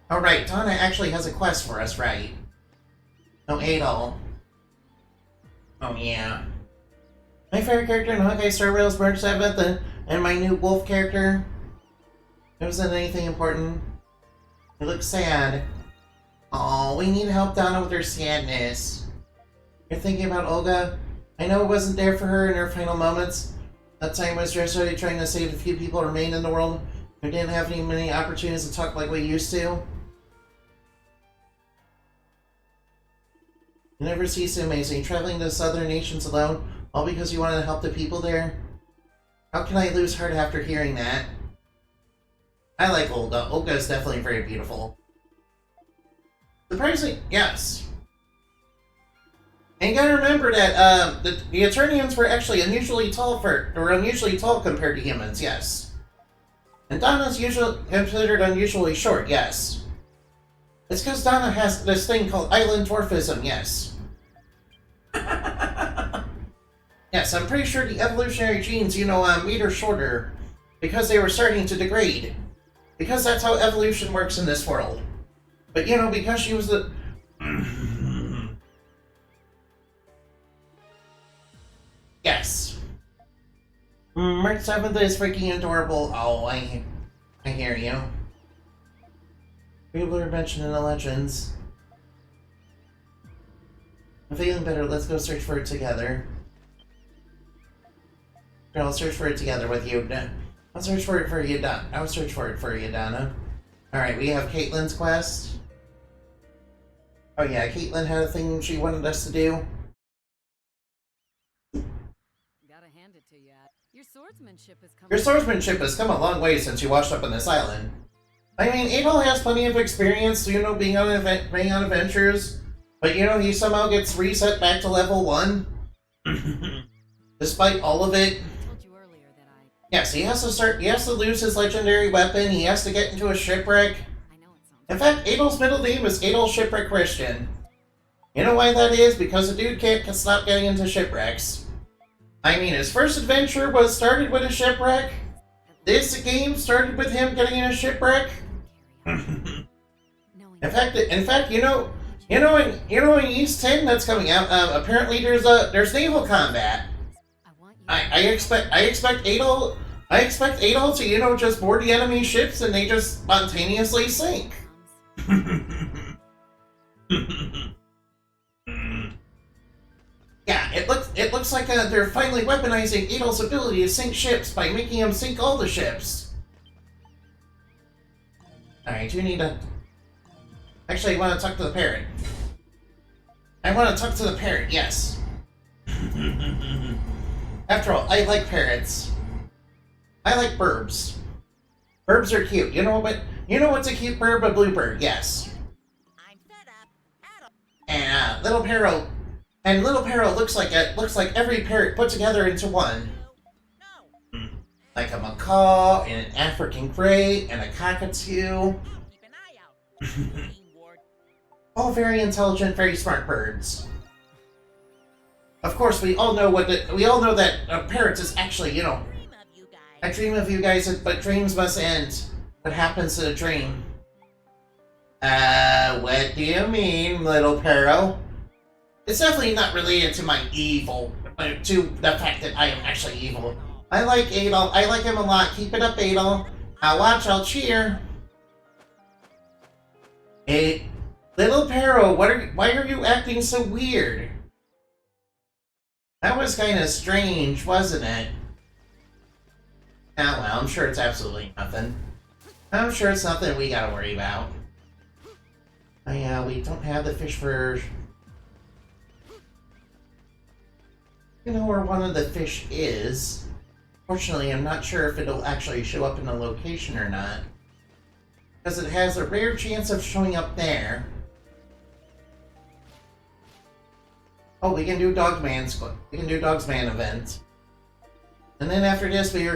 Oh, right. Donna actually has a quest for us, right? No, Adol. Oh, yeah. My favorite character in Hawkeye Star Rail's March 7th and my new wolf character. It wasn't anything important. It looks sad. Oh, we need help Donna with her sadness. You're thinking about Olga? I know it wasn't there for her in her final moments. That time was just really trying to save the few people who remained in the world who didn't have any many opportunities to talk like we used to. You never cease to amaze me, traveling to southern nations alone, all because you wanted to help the people there. How can I lose heart after hearing that? I like Olga. Olga is definitely very beautiful. Surprisingly, yes. And you gotta remember that the Eternians were actually unusually tall compared to humans, yes. And Donna's usually considered unusually short, yes. It's because Donna has this thing called island dwarfism, yes. Yes, I'm pretty sure the evolutionary genes, made her shorter. Because they were starting to degrade. Because that's how evolution works in this world. But, because she was the... Yes. March 7th is freaking adorable. Oh, I hear you. People are mentioned in the legends. I'm feeling better. Let's go search for it together. I'll search for it together with you. I'll search for it for you, Donna. I'll search for it for you, Donna. Alright, we have Caitlin's quest. Oh yeah, Caitlin had a thing she wanted us to do. Gotta hand it to you. Your swordsmanship has come a long way since you washed up on this island. I mean, Adol has plenty of experience, being on adventures. But, he somehow gets reset back to level 1. Despite all of it. Yes, he has to lose his legendary weapon, he has to get into a shipwreck. In fact, Adol's middle name is Adol Shipwreck Christian. You know why that is? Because the dude can't stop getting into shipwrecks. I mean, his first adventure started with a shipwreck. This game started with him getting in a shipwreck. In fact, in East 10 that's coming out, apparently there's naval combat. I expect Adol to, just board the enemy ships and they just spontaneously sink. Yeah, it looks like they're finally weaponizing Adol's ability to sink ships by making him sink all the ships. Alright, you need to... Actually, I want to talk to the parrot. I want to talk to the parrot, yes. After all, I like parrots. I like burbs. Burbs are cute. You know what's a cute burb? A bluebird, yes. I'm fed up. And little parrot looks like every parrot put together into one. No. Like a macaw, and an African gray, and a cockatoo. Keep an eye out. Team Ward. All very intelligent, very smart birds. Of course, we all know that parrots is actually, Dream of you guys. I dream of you guys, but dreams must end. What happens to a dream? What do you mean, little parrot? It's definitely not related to my evil, to the fact that I am actually evil. I like Adol. I like him a lot. Keep it up, Adol. I'll watch. I'll cheer. Hey, little parrot, why are you acting so weird? That was kind of strange, wasn't it? Oh well, I'm sure it's absolutely nothing. I'm sure it's nothing we gotta worry about. Oh yeah, we don't have the fish for... You know where one of the fish is. Fortunately, I'm not sure if it'll actually show up in the location or not. Because it has a rare chance of showing up there. Oh, we can do Dogsman event. And then after this, then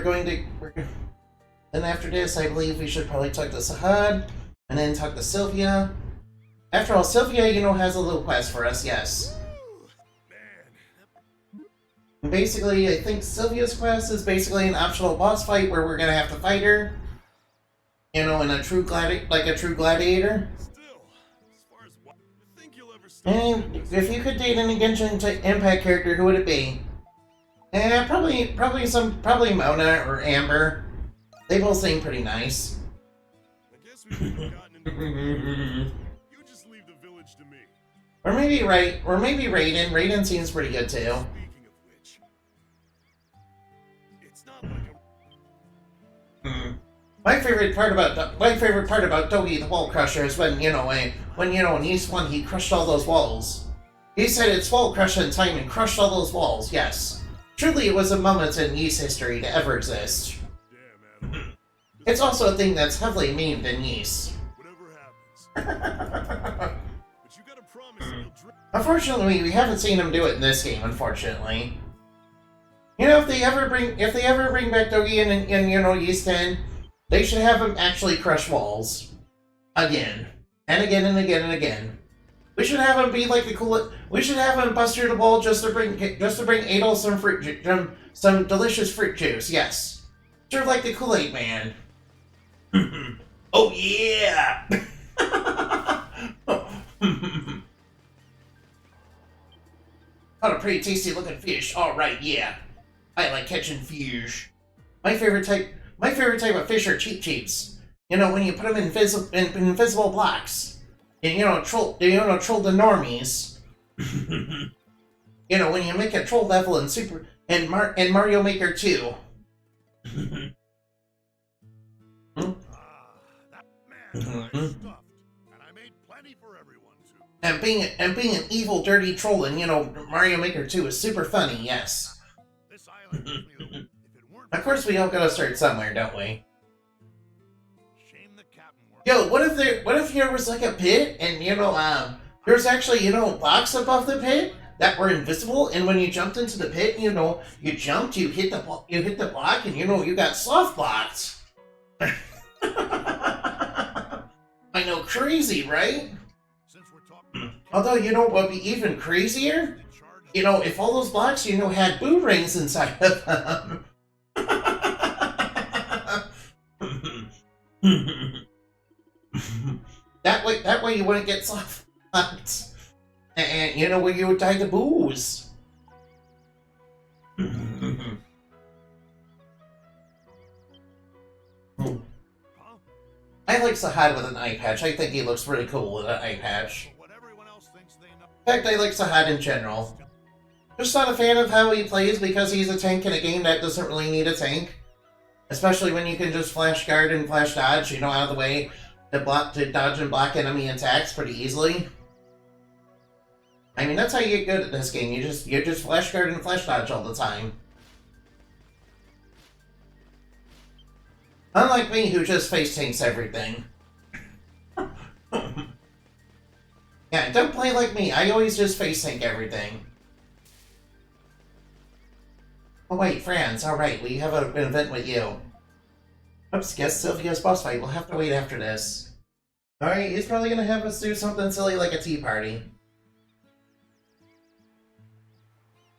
after this, I believe we should probably talk to Sahad, and then talk to Sylvia. After all, Sylvia, has a little quest for us, yes. And basically, I think Sylvia's quest is basically an optional boss fight where we're gonna have to fight her. You know, in a true gladiator. Still, as far as what you think you'll ever stop. And if you could date any Genshin Impact character, who would it be? Probably Mona or Amber. They both seem pretty nice. I guess we've gotten into You just leave the village to me. Or maybe Raiden. Raiden seems pretty good too. Speaking of which, it's not like My favorite part about Dogi the Wall Crusher is when in East 1 he crushed all those walls. He said it's wall crushing time and crushed all those walls. Yes, truly it was a moment in Ys history to ever exist. damn man. It's also a thing that's heavily memed in Ys. Whatever happens. But you gotta promise you'll drink. Unfortunately, we haven't seen him do it in this game. Unfortunately, you know, if they ever bring back Dogi in Ys 10, they should have him actually crush walls again and again and again and again. We should have him be like the cool. We should have him bust through the wall just to bring Adol some delicious fruit juice. Yes, sort of like the Kool-Aid Man. Oh yeah. What a pretty tasty looking fish. All right, yeah. I like catching fish. My favorite type of fish are cheeps. You know, when you put them in invisible blocks. And troll the normies. You know, when you make a troll level in Mario Maker 2. That man is stuffed, and I made plenty for everyone too. And being an evil, dirty troll in, Mario Maker 2 is super funny, yes. This island gives me the if it weren't Of course we all gotta start somewhere, don't we? shame the captain worked. Yo, what if there was like a pit and there's actually blocks above the pit that were invisible, and when you jumped into the pit, you hit the block, and you got soft blocked. I know, crazy, right? Since we're talking Although what would be even crazier? in charge, If all those blocks had boo rings inside of them. That way you wouldn't get soft blocked. And where you would die to booze. huh? I like Sahad with an eye patch. I think he looks really cool with an eye patch. But what everyone else thinks they know. In fact, I like Sahad in general. Just not a fan of how he plays because he's a tank in a game that doesn't really need a tank. Especially when you can just flash guard and flash dodge, out of the way to dodge and block enemy attacks pretty easily. I mean, that's how you get good at this game. You just flash guard and flash dodge all the time. Unlike me, who just face tanks everything. Yeah, don't play like me. I always just face tank everything. Oh wait, Franz, alright, we have an event with you. Oops, guess Sylvia's boss fight. We'll have to wait after this. Alright, he's probably gonna have us do something silly like a tea party.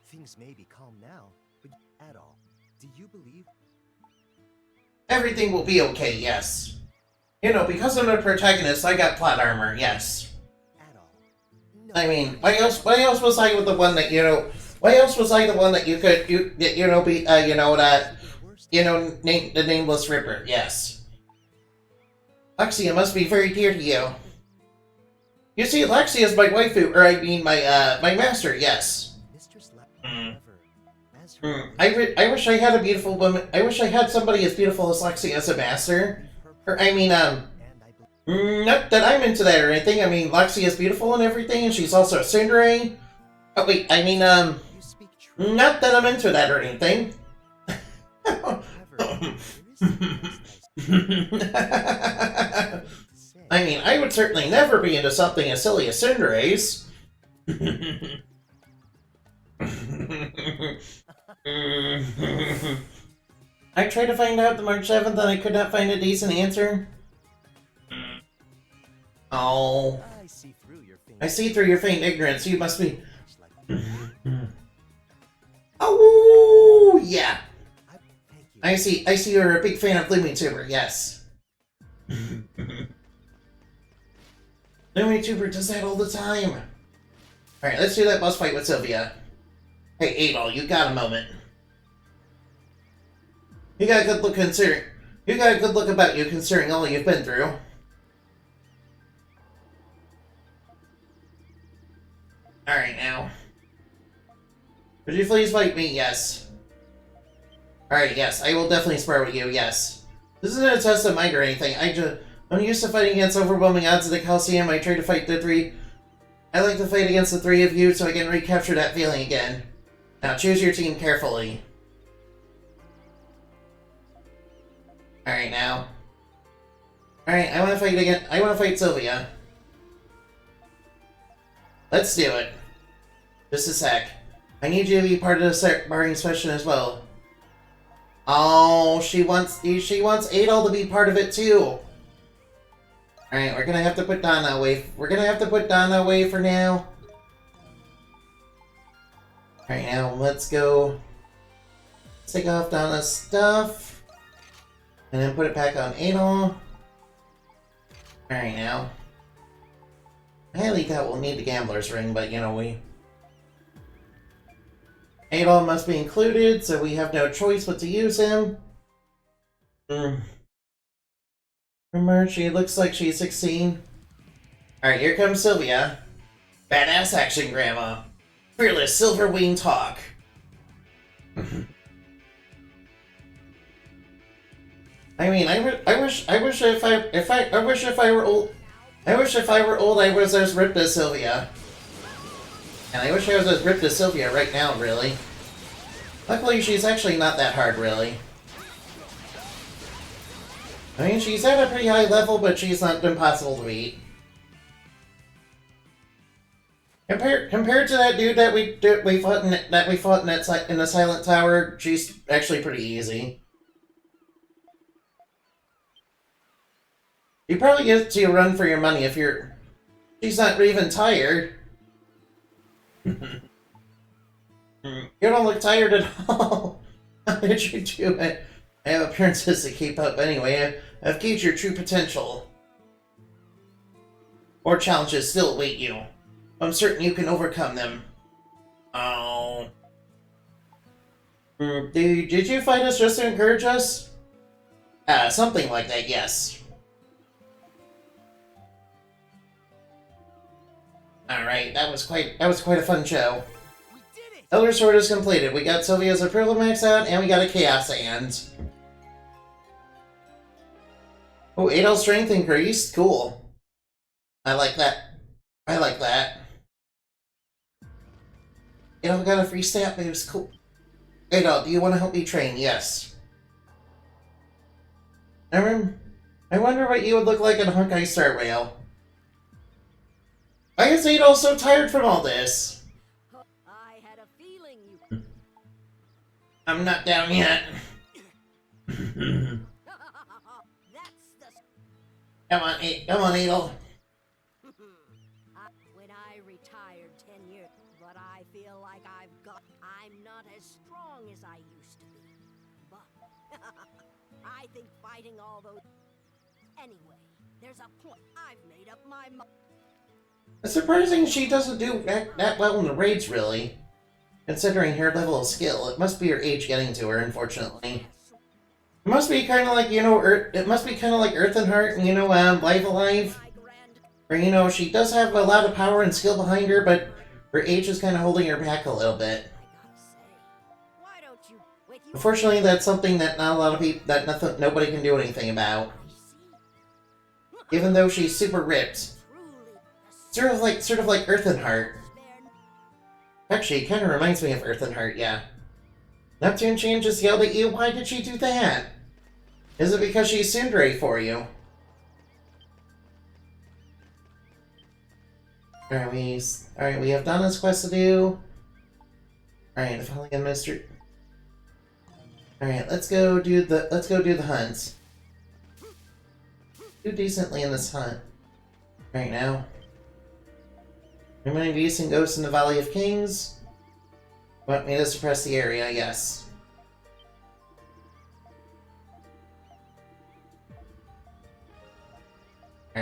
Things may be calm now, but at all, do you believe? Everything will be okay, yes. Because I'm the protagonist, I got plot armor, yes. At all. No. I mean, why else was I the one that, why else was I the one that you could, the Nameless Ripper, yes. Lexia must be very dear to you. You see, Lexia is my waifu, or I mean my master, yes. Mistress however, as her I wish I had a beautiful woman. I wish I had somebody as beautiful as Lexi as a master. Or I mean, and I believe not that I'm into that or anything. I mean, Lexi is beautiful and everything, and she's also a tsundere. Oh wait, I mean, you speak true. not that I'm into that or anything. However, there is something else I say. I mean, I would certainly never be into something as silly as tsunderes. I tried to find out the March 7th and I could not find a decent answer. Oh. I see through your fingers. I see through your faint ignorance. You must be... Like, Oh, yeah. thank you. I see you're a big fan of LumiTuber, yes. No YouTuber does that all the time. Alright, let's do that boss fight with Sylvia. Hey, Adol, you got a moment. You got a good look about you considering all you've been through. Alright now. Would you please fight me? Yes. Alright, yes, I will definitely spar with you, yes. This isn't a test of might or anything. I'm used to fighting against overwhelming odds at the Coliseum. I try to fight the three. I like to fight against the three of you so I can recapture that feeling again. Now choose your team carefully. Alright now. Alright, I wanna fight again. I wanna fight Sylvia. Let's do it. Just a sec. I need you to be part of the sparring session as well. Oh, she wants Adol to be part of it too. Alright, we're gonna have to put Donna away. We're gonna have to put Donna away for now. Alright, now let's go. Let's take off Donna's stuff. And then put it back on Adol. Alright, now. I highly doubt we'll need the gambler's ring, but you know, Adol must be included, so we have no choice but to use him. Remember, she looks like she's 16. Alright, here comes Sylvia. Badass action, Grandma. Fearless silver wing talk. I mean, I wish if I were old, I was as ripped as Sylvia. And I wish I was as ripped as Sylvia right now, really. Luckily, she's actually not that hard, really. I mean, she's at a pretty high level, but she's not impossible to beat. Compared to that dude that we fought in the Silent Tower, she's actually pretty easy. You probably get to run for your money if she's not even tired. You don't look tired at all. How did you do it? I have appearances to keep up anyway. I've gauged your true potential. More challenges still await you. I'm certain you can overcome them. Oh. Did you fight us just to encourage us? Something like that, yes. Alright, that was quite a fun show. We did it! Elder Sword is completed. We got Sylvia's approval max out, and we got a Chaos Hand. Oh, Adol's strength increased? Cool. I like that. I like that. Adol got a free stat boost. Cool. Adol, do you want to help me train? Yes. I wonder what you would look like in a Honkai Star Rail. Why is Adol so tired from all this? I had a feeling you. I'm not down yet. That's the. Come on, Adol. When I retired 10 years, but I feel like I'm not as strong as I used to be. But I think fighting all those. Anyway, there's a point. I've made up my mind. It's surprising she doesn't do that well in the raids, really. Considering her level of skill, it must be her age getting to her, unfortunately. It must be kind of like, it must be kind of like Earth and Heart and, Live Alive. Where, she does have a lot of power and skill behind her, but her age is kind of holding her back a little bit. Why don't you? Unfortunately, that's something that not a lot of people, nobody can do anything about. Even though she's super ripped. Sort of like Earth and Heart. Actually, it kind of reminds me of Earth and Heart, yeah. Neptune Chan just yelled at you? Why did she do that? Is it because she's tsundere for you? Alright, we have Donna's quest to do. Alright, the following administered. Alright, let's go do the hunt. Do decently in this hunt. Right now. Remaining beasts and ghosts in the Valley of Kings. Want me to suppress the area? Yes.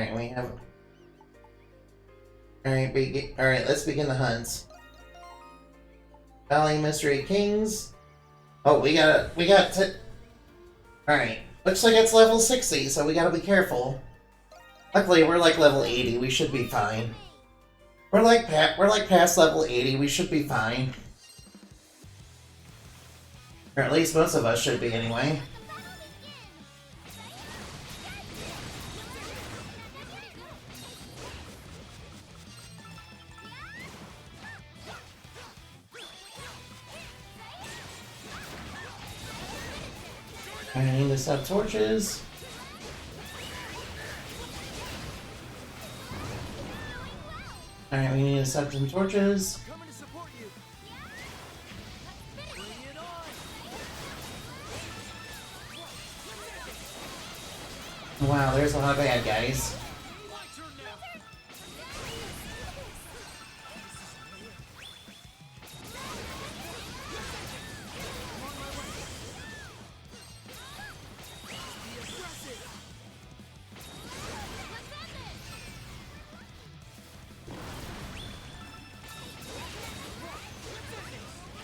Alright, we have... Alright, let's begin the hunts. Valley Mystery Kings. Oh, we got to... Alright, looks like it's level 60, so we gotta be careful. Luckily, we're like level 80, we should be fine. We're like past level 80, we should be fine. Or at least most of us should be anyway. I need to set torches. Alright, we need to set some torches. Coming to support you. Bring it on. Wow, there's a lot of bad guys.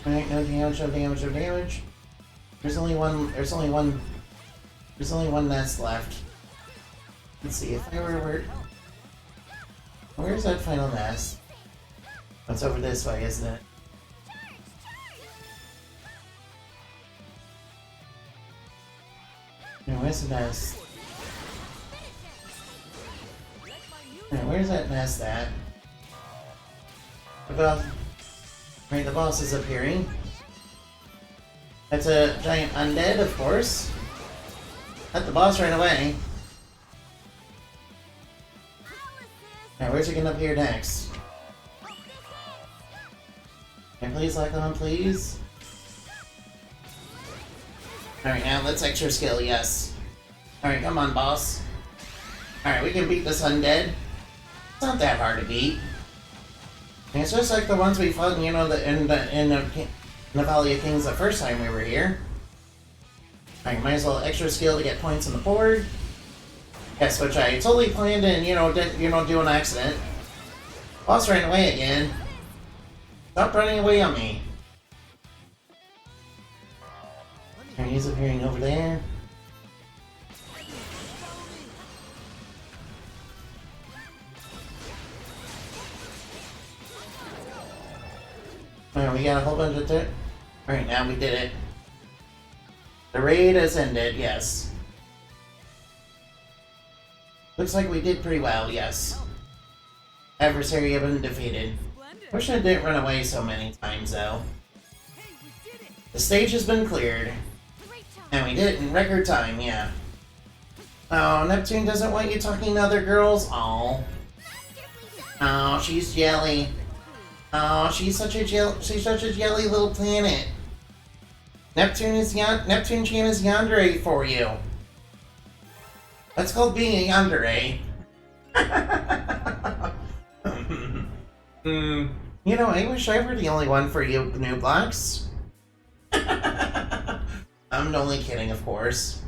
Alright, no damage, no damage, no damage. There's only one nest left. Let's see if I were where's that final nest? Oh, it's over this way, isn't it? Now, where's the nest? Alright, where's that nest at? About right, the boss is appearing. That's a giant undead, of course. Let the boss right away. Now, where's he gonna appear next? Can I please lock on, please? Alright, now let's extra skill, yes. Alright, come on, boss. Alright, we can beat this undead. It's not that hard to beat. And it's just like the ones we fought, you know, in the Valley of Kings the first time we were here. Alright, might as well extra skill to get points on the board. Yes, which I totally planned and, didn't do an accident. Boss ran away again. Stop running away on me. Alright, he's appearing over there. Alright, we got a whole bunch of Alright, now we did it. The raid has ended, yes. Looks like we did pretty well, yes. Adversary have been defeated. Wish I didn't run away so many times, though. The stage has been cleared. And we did it in record time, yeah. Oh, Neptune doesn't want you talking to other girls? Aw. Oh, she's jelly. Oh, she's such a jelly little planet. Neptune Chan is yandere for you. That's called being a yandere. I wish I were the only one for you new blocks. I'm only kidding, of course.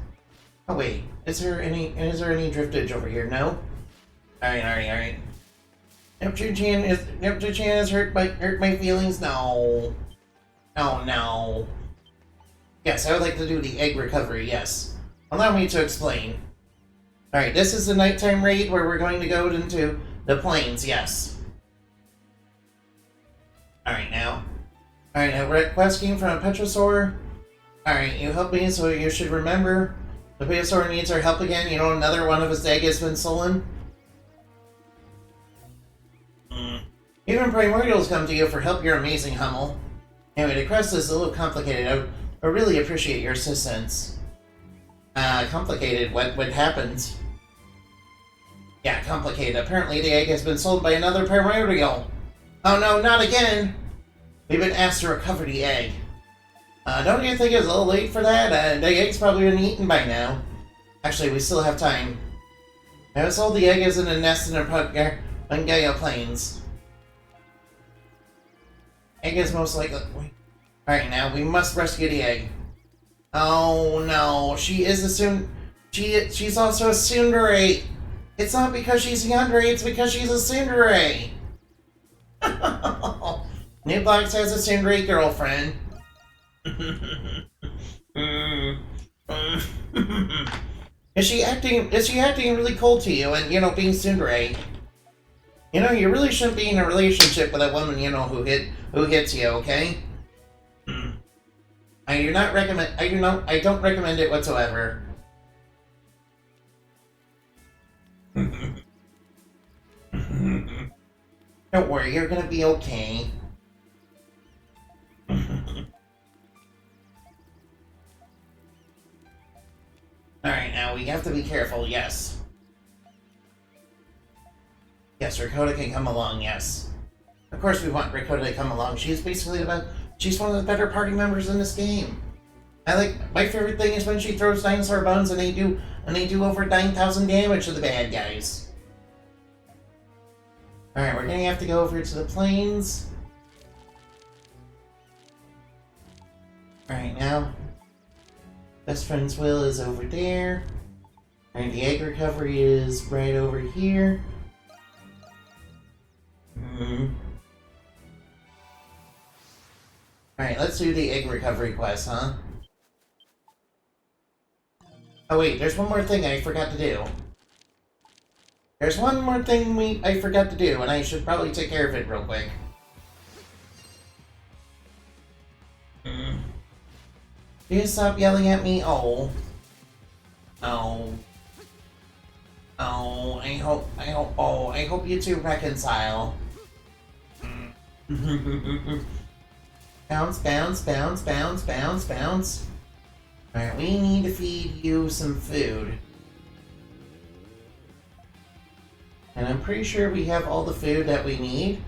Oh wait, is there any driftage over here? No? Alright. Neptune Chan has hurt my feelings? No. Oh no. Yes, I would like to do the egg recovery, yes. Allow me to explain. Alright, this is the nighttime raid where we're going to go into the plains, yes. Alright, now. Alright, now request came from a Petrosaur. Alright, you helped me, so you should remember. The Petrosaur needs our help again. Another one of his egg has been stolen. Even Primordials come to you for help, you're amazing, Hummel. Anyway, the quest is a little complicated. I really appreciate your assistance. Complicated? What happened? Yeah, complicated. Apparently the egg has been sold by another Primordial. Oh no, not again! We've been asked to recover the egg. Don't you think it's a little late for that? The egg's probably been eaten by now. Actually, we still have time. I was told the egg is in a nest in the Pangea Plains. Egg is most likely... Alright, now, we must rescue the egg. Oh no, she is a soon... She's also a tsundere! It's not because she's yandere, it's because she's a tsundere. Newblox has a tsundere girlfriend. Is she acting really cold to you and, you know, being tsundere? You know, you really shouldn't be in a relationship with a woman, you know, who hits you, okay? I don't recommend it whatsoever. Don't worry, you're gonna be okay. Alright, now we have to be careful, yes. Yes, Rakota can come along, yes. Of course we want Rakota to come along. She's basically she's one of the better party members in this game. My favorite thing is when she throws dinosaur bones and they do over 9,000 damage to the bad guys. Alright, we're gonna have to go over to the plains. Alright, now. Best friend's will is over there. Alright, the egg recovery is right over here. Alright, let's do the egg recovery quest, huh? Oh wait, there's one more thing I forgot to do. There's one more thing I forgot to do, and I should probably take care of it real quick. Please stop yelling at me. Oh. Oh. Oh, I hope you two reconcile. Bounce, bounce, bounce, bounce, bounce, bounce. Alright, we need to feed you some food. And I'm pretty sure we have all the food that we need.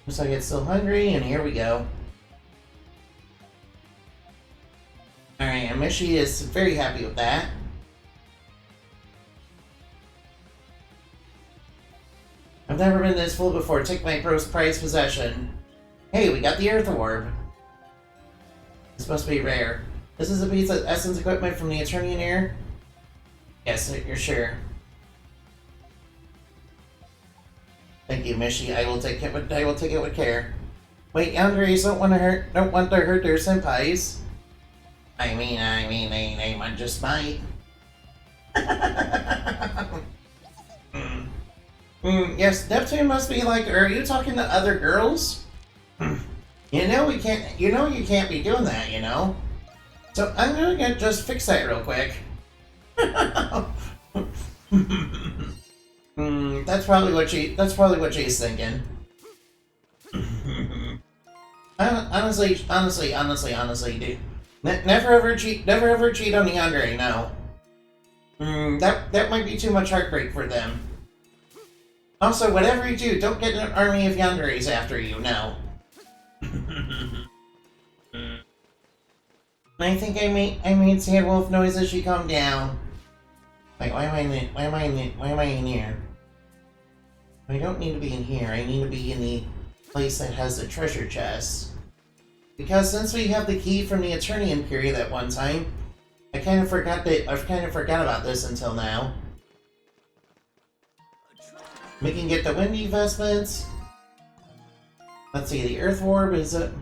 Looks like it's still hungry, and here we go. Alright, and Mishi is very happy with that. I've never been this full before. Take my prized possession. Hey, we got the Earth Orb. It's supposed to be rare. This is a piece of essence equipment from the Eternian Air? Yes, you're sure. Thank you, Mishi. I will take it with care. Wait, yanderes don't want to hurt their senpais. I mean, they might just might. Yes, Neptune must be like, are you talking to other girls? You know you can't be doing that, you know? So I'm gonna just fix that real quick. That's probably what she's thinking. Honestly, dude. Never ever cheat on the yandere, no. That might be too much heartbreak for them. Also, whatever you do, don't get an army of yanderes after you, no. I think I made Sandwolf noise as she calmed down. Like, why am I in here? I don't need to be in here. I need to be in the place that has the treasure chest. Because since we have the key from the Eternian period at one time, I've kind of forgot about this until now. We can get the windy vestments. Let's see, the Earth Orb is a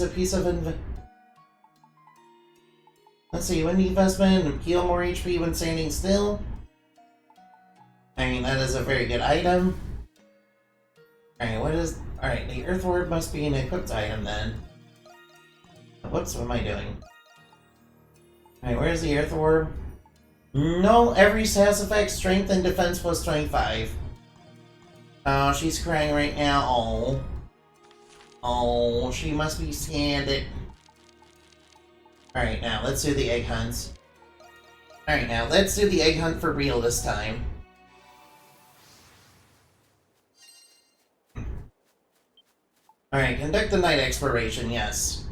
piece of let's see, windy vestment and heal more HP when standing still. I mean, that is a very good item. Alright, the Earth Orb must be an equipped item then. Whoops, what am I doing? Alright, where's the Earth Orb? No, every status effect, strength and defense plus 25. Oh, she's crying right now. Oh. Oh, she must be scared. Alright, now let's do the egg hunts. Alright, now let's do the egg hunt for real this time. Alright, conduct the night exploration, yes.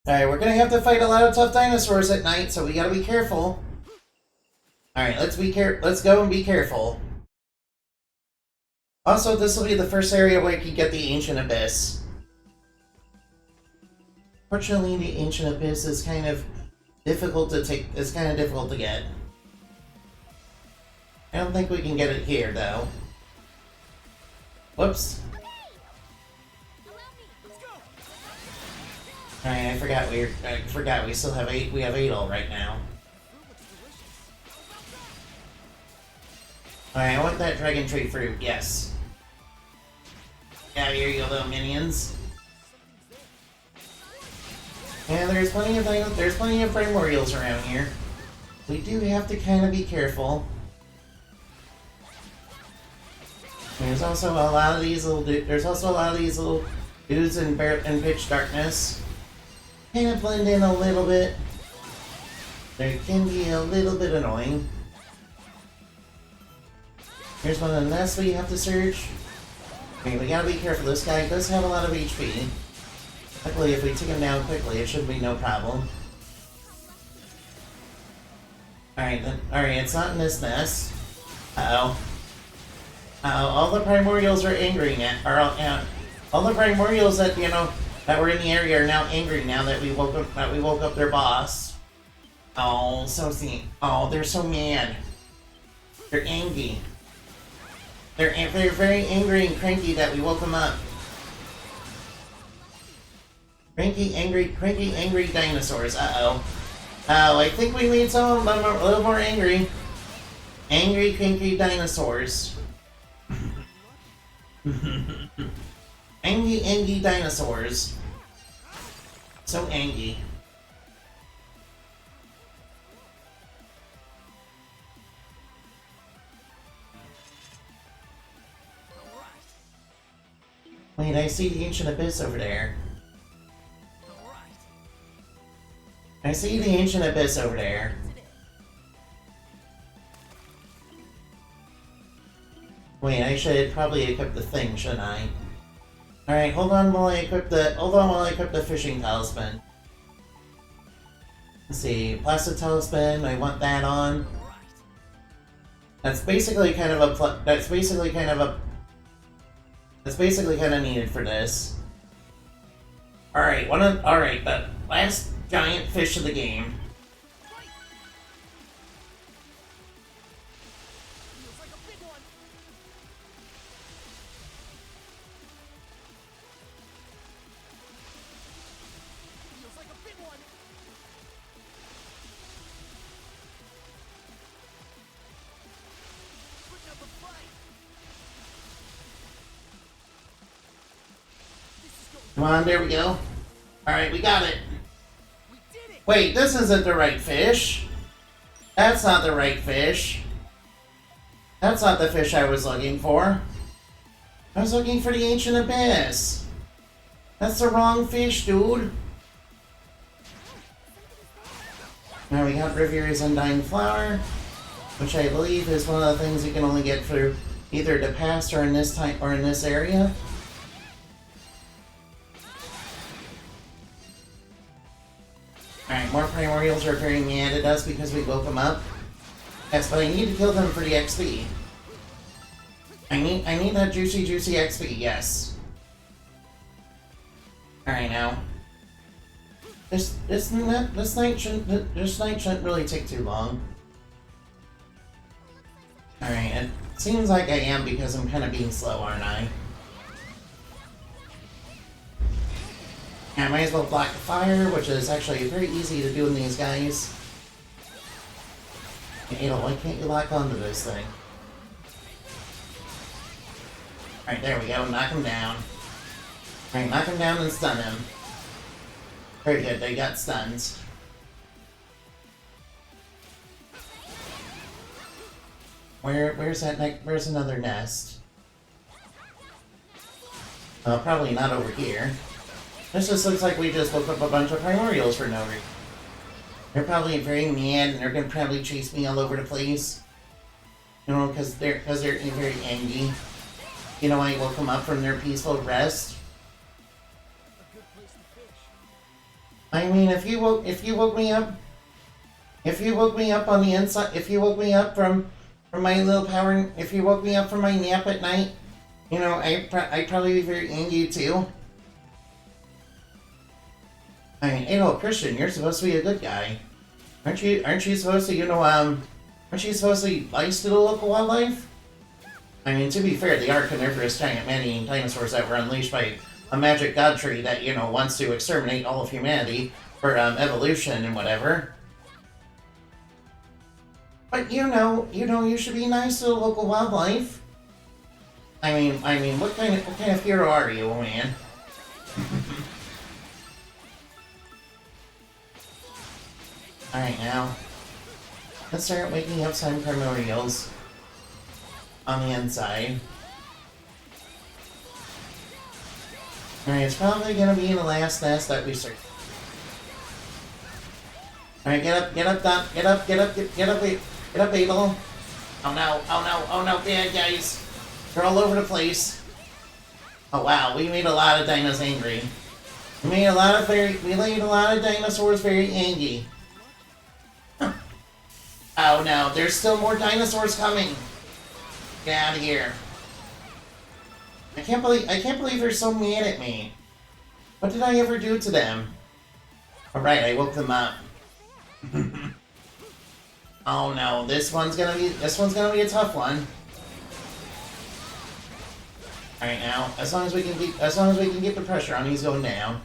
Alright, we're gonna have to fight a lot of tough dinosaurs at night, so we gotta be careful. Alright, let's go and be careful. Also, this will be the first area where you can get the Ancient Abyss. Fortunately, the Ancient Abyss is kind of difficult to take. It's kind of difficult to get. I don't think we can get it here, though. Whoops. Alright, I forgot we still have 8. We have 8 all right now. Alright, I want that Dragon Tree fruit. Yes. Yeah, here you go, little minions. And there's plenty of primordials around here. We do have to kind of be careful. There's also a lot of these little dudes in pitch darkness. Kind of blend in a little bit. They can be a little bit annoying. Here's one of the nests we have to search. Okay, we gotta be careful. This guy does have a lot of HP. Luckily, if we take him down quickly, it should be no problem. Alright, then. Alright, it's not in this nest. Uh-oh. Uh-oh, all the primordials are angry now. All the primordials that, that were in the area are now angry now that we woke up their boss. Oh, oh, they're so mad. They're angry. They're very angry and cranky that we woke them up. Cranky, angry dinosaurs. Uh-oh. Oh, I think we need someone a little more angry. Angry, cranky dinosaurs. Angry dinosaurs. So angry. Wait, I see the Ancient Abyss over there. I see the Ancient Abyss over there. Wait, I should probably equip the thing, shouldn't I? Alright, hold on while I equip the fishing talisman. Let's see, plastic talisman, I want that on. That's basically kind of needed for this. Alright, the last giant fish of the game. Come on, there we go. Alright, we got it. Wait, this isn't the right fish. That's not the right fish. That's not the fish I was looking for. I was looking for the Ancient Abyss. That's the wrong fish, dude. Now we got Rivier's Undying Flower, which I believe is one of the things you can only get through either the past or in this time or in this area. Alright, more primordials are appearing mad at us because we woke them up. Yes, but I need to kill them for the XP. I need that juicy XP, yes. Alright now. This night shouldn't really take too long. Alright, it seems like I am because I'm kinda being slow, aren't I? I might as well block the fire, which is actually very easy to do in these guys. Adel, why can't you lock onto this thing? Alright, there we go, knock him down. Alright, knock him down and stun him. Very good, they got stuns. Where's another nest? Probably not over here. This just looks like we just woke up a bunch of primordials for no reason. They're probably very mad and they're gonna probably chase me all over the place. You know, because they're very angry. You know, I woke them up from their peaceful rest. I mean, if you woke me up on the inside, if you woke me up from my little power, if you woke me up from my nap at night, you know, I'd probably be very angry too. I mean, you know, Christian, you're supposed to be a good guy. Aren't you supposed to, aren't you supposed to be nice to the local wildlife? I mean, to be fair, they are carnivorous giant man-eating dinosaurs that were unleashed by a magic god tree that, wants to exterminate all of humanity for, evolution and whatever. But, you should be nice to the local wildlife. I mean, what kind of hero are you, man? Alright, now. Let's start waking up some primordials on the inside. Alright, it's probably gonna be in the last nest that we start. Alright, get up, Doc, get up, Abel. Oh no, bad guys. They're all over the place. Oh wow, we made a lot of dinos angry. We made a lot of dinosaurs very angry. Oh no, there's still more dinosaurs coming. Get out of here. I can't believe they're so mad at me. What did I ever do to them? Alright, I woke them up. Oh no, this one's gonna be a tough one. Alright now, as long as we can keep the pressure on, he's going down.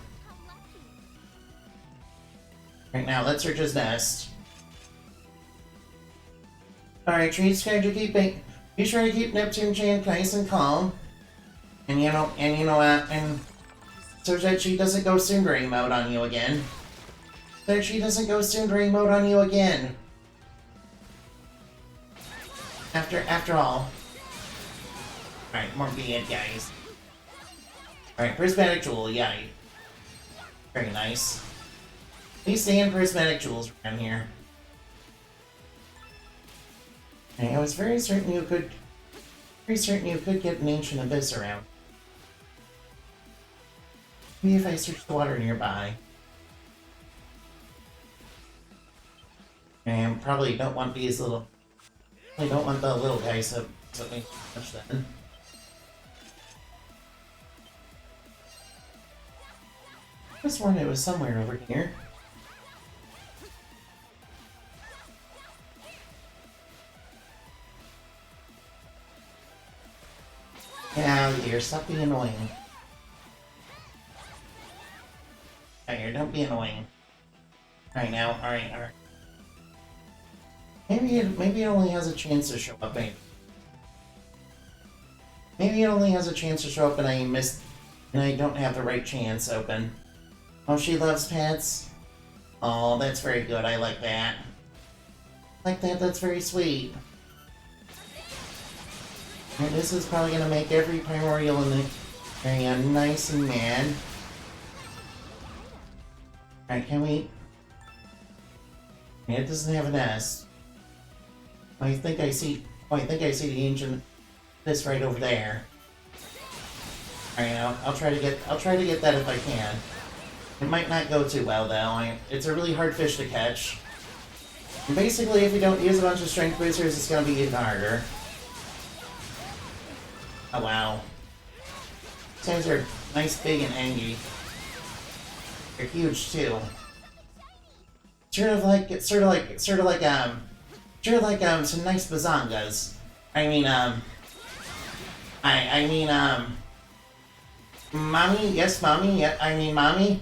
Right now, let's search his nest. Alright, Tree's trying to keep Neptune Chan nice and calm. And and so that she doesn't go Tsundere mode on you again. After all. Alright, more bad guys. Alright, prismatic jewel, yeah. Very nice. Please stand prismatic jewels around here. Okay, I was very certain you could get an ancient abyss around. Maybe if I search the water nearby. And probably don't want these little. I don't want the little guys to touch that. I was sworn it was somewhere over here. Get out of here, stop being annoying. Out here, don't be annoying. Alright now, alright. Maybe it only has a chance to show up, maybe. Maybe it only has a chance to show up and I don't have the right chance open. Oh, she loves pets? Oh, that's very good, I like that. That's very sweet. And this is probably gonna make every primordial in the area nice and mad. Alright, can we... It doesn't have a nest. I think I see the ancient this right over there. Alright, I'll try to get that if I can. It might not go too well though. It's a really hard fish to catch. And basically, if you don't use a bunch of strength boosters, it's gonna be even harder. Oh wow. These guys are nice, big, and angry. They're huge too. Sort of like some nice bazongas. Mommy? Yes, mommy? Yeah, mommy?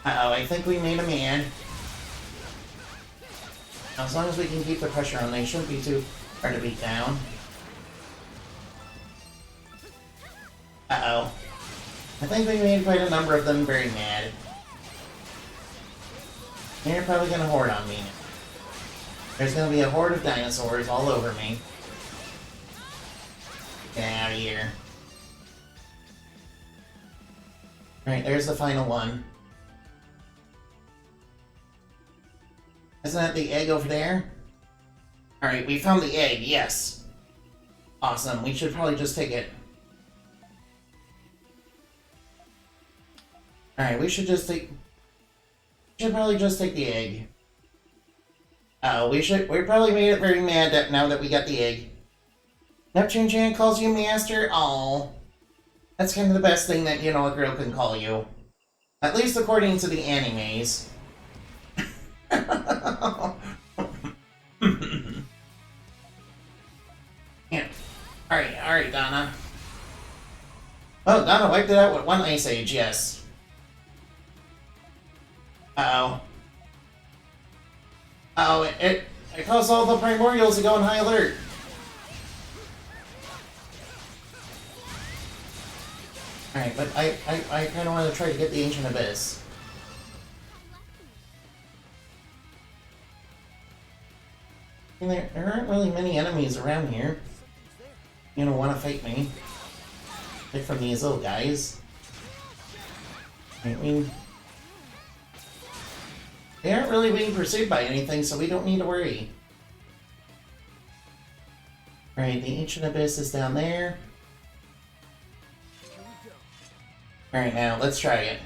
Uh-oh, I think we made a man. As long as we can keep the pressure on, they shouldn't be too hard to beat down. Uh-oh. I think we made quite a number of them very mad. They're probably gonna horde on me. There's gonna be a horde of dinosaurs all over me. Get out of here. Alright, there's the final one. Isn't that the egg over there? Alright, we found the egg, yes. Awesome, we should probably just take it. Alright, we should probably just take the egg. We probably made it very mad that now that we got the egg. Neptune Jan calls you master? Aw. That's kind of the best thing that, you know, a girl can call you. At least according to the animes. Yeah. Alright, Donna. Oh, Donna wiped it out with one Ice Age, yes. Uh-oh. Oh, it caused all the Primordials to go on high alert. Alright, but I kind of want to try to get the Ancient Abyss. I mean, there aren't really many enemies around here. You know, want to fight me. Like from these little guys. I mean, they aren't really being pursued by anything, so we don't need to worry. Alright, the Ancient Abyss is down there. Alright, now, let's try it.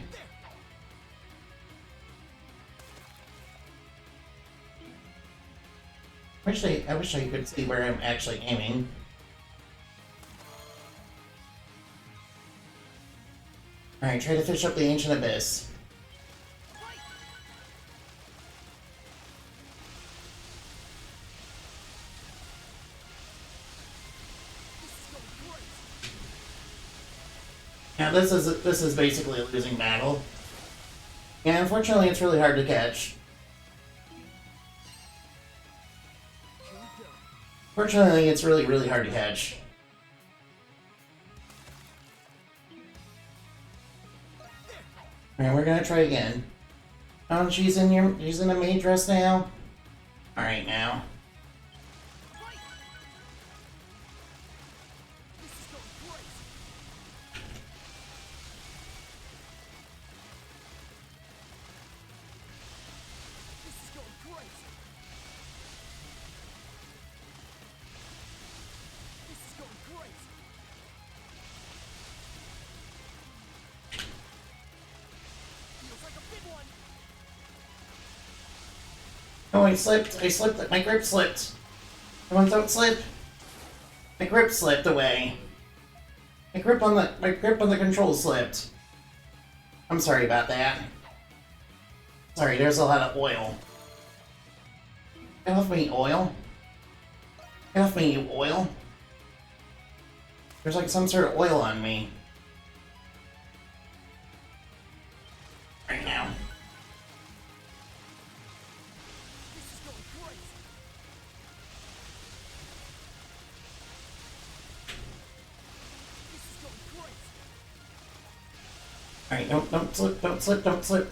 I wish I could see where I'm actually aiming. Alright, try to fish up the Ancient Abyss. Now this is basically a losing battle. And unfortunately it's really hard to catch. Fortunately it's really, really hard to catch. Alright, we're gonna try again. Oh, she's in a maid dress now? Alright now. Oh, I slipped, my grip slipped. Everyone don't slip. My grip slipped away. My grip on the control slipped. I'm sorry about that. Sorry, there's a lot of oil. Get off me, oil. Get off me, you oil. There's like some sort of oil on me. Right now. Alright, don't slip, don't slip, don't slip.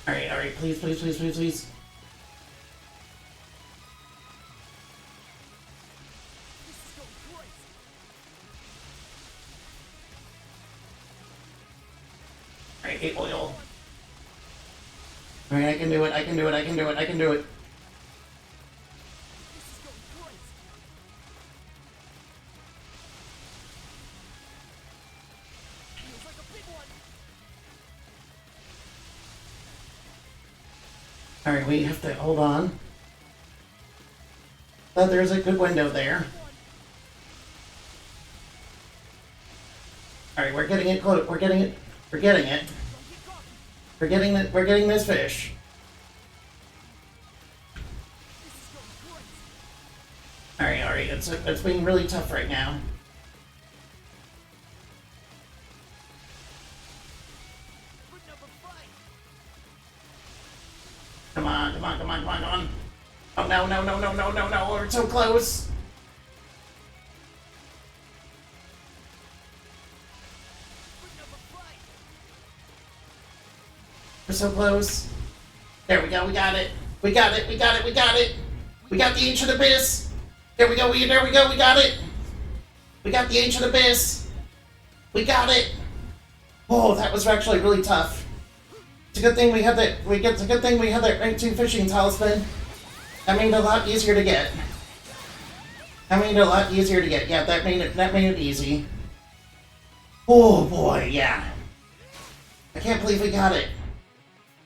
Alright, please, please, please, please, please. Alright, get oil. Alright, I can do it, I can do it, I can do it, I can do it. Alright, we have to hold on. Oh, there's a good window there. Alright, we're getting it close. We're getting it. We're getting it. We're getting it. We're getting this fish. Alright, it's being really tough right now. Come on, come on, come on, come on, come on. Oh no, no, no, no, no, no, no, we're so close. We're so close. There we go, we got it. We got it, we got it, we got it. We got the Ancient Abyss. There we go, there we go, we got it. We got the Ancient Abyss. We got it. Oh, that was actually really tough. It's a good thing we had that. It's a good thing we had that rank 2 fishing talisman. That made it a lot easier to get. Yeah, that made it easy. Oh boy, yeah. I can't believe we got it.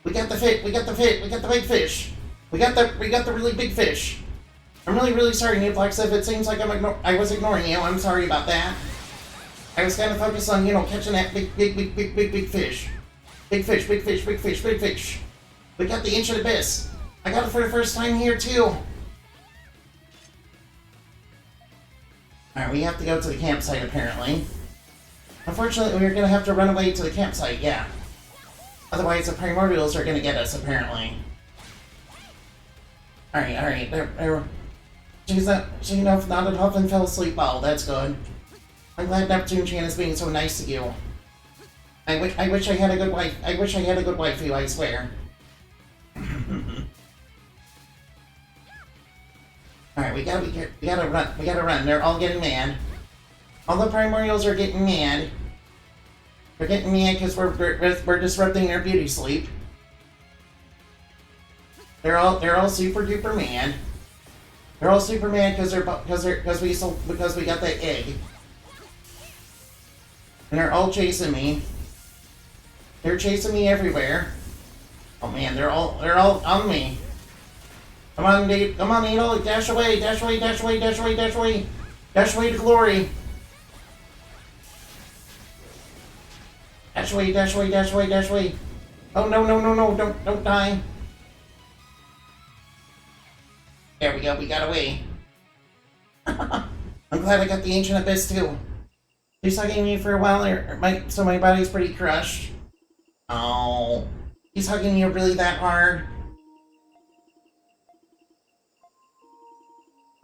We got the fit. We got the fit. We got the big fish. We got the really big fish. I'm really sorry, Nuplex, if it seems like I was ignoring you. I'm sorry about that. I was kind of focused on, catching that big fish. Big fish, big fish, big fish, big fish. We got the Ancient Abyss. I got it for the first time here, too. Alright, we have to go to the campsite, apparently. Unfortunately, we're gonna have to run away to the campsite, yeah. Otherwise, the primordials are gonna get us, apparently. Alright. She's not up and fell asleep. Oh, that's good. I'm glad Neptune Chan is being so nice to you. I wish I had a good wife. I wish I had a good waifu, I swear. Alright, we gotta run. They're all getting mad. All the primordials are getting mad. They're getting mad because we're disrupting their beauty sleep. They're all super duper mad. They're all super mad because we got that egg. And they're all chasing me. They're chasing me everywhere. Oh man, they're all on me. Come on, Dave. Come on, Needle. Dash away, dash away, dash away, dash away, dash away. Dash away to glory. Dash away, dash away, dash away, dash away. Oh no, don't die. There we go, we got away. I'm glad I got the Ancient Abyss too. He's hugging me for a while, so my body's pretty crushed. Oh, he's hugging you really that hard?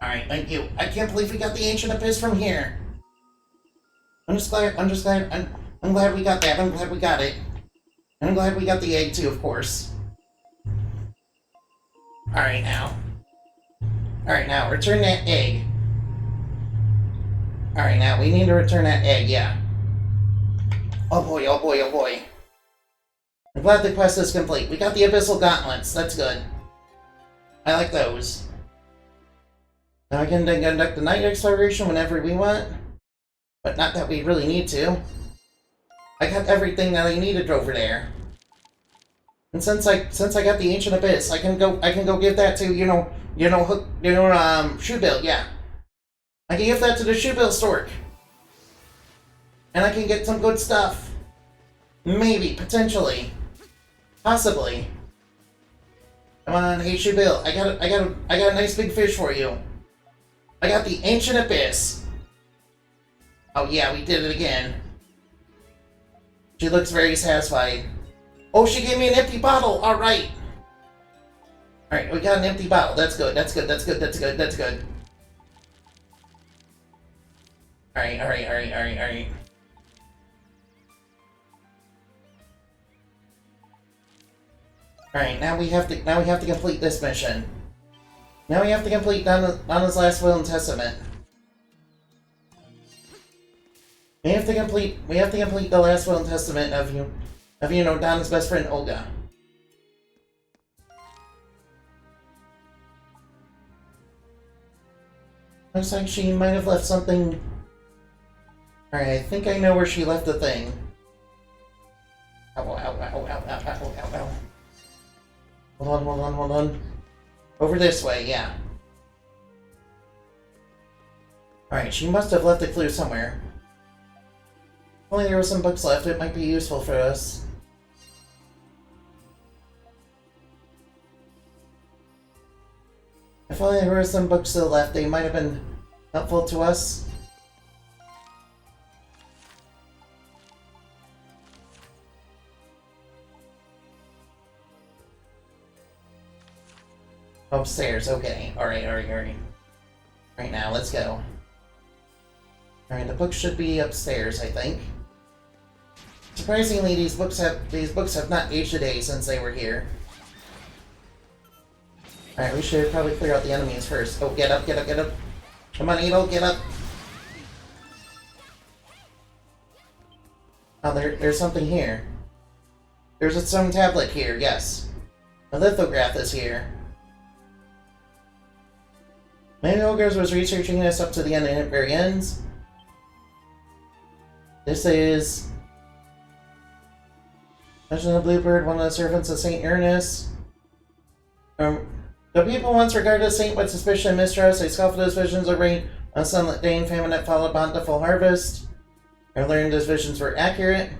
Alright, thank you. I can't believe we got the Ancient Abyss from here. I'm glad we got that. I'm glad we got it. And I'm glad we got the egg too, of course. Alright now, return that egg. Alright now, we need to return that egg, yeah. Oh boy. I'm glad the quest is complete. We got the Abyssal Gauntlets, that's good. I like those. Now I can conduct the night exploration whenever we want. But not that we really need to. I got everything that I needed over there. And since I got the Ancient Abyss, I can go give that to, Shoebill, yeah. I can give that to the Shoebill Stork. And I can get some good stuff. Maybe, potentially. Possibly. Come on, hey Shoebill, I got a nice big fish for you. I got the Ancient Abyss. Oh yeah, we did it again. She looks very satisfied. Oh, she gave me an empty bottle! Alright! Alright, we got an empty bottle. That's good. Alright. Alright, now we have to complete this mission. Now we have to complete Donna's last will and testament. We have to complete the last will and testament of Donna's best friend Olga. Looks like she might have left something. Alright, I think I know where she left the thing. Ow. Hold on. Over this way, yeah. Alright, she must have left a clue somewhere. If only there were some books left, it might be useful for us. If only there were some books still left, they might have been helpful to us. Upstairs, okay. Alright. Right now, let's go. Alright, the books should be upstairs, I think. Surprisingly, these books have not aged a day since they were here. Alright, we should probably clear out the enemies first. Oh, get up. Come on, Edel, get up. Oh, there's something here. There's a stone tablet here, yes. A lithograph is here. Maybe Ogres was researching this up to the very ends. This is... Mention the Bluebird, one of the servants of Saint Uranus. The people once regarded a saint with suspicion and mistrust. They scoffed at his visions of rain on sunlit day and famine that followed bountiful harvest. I learned his visions were accurate.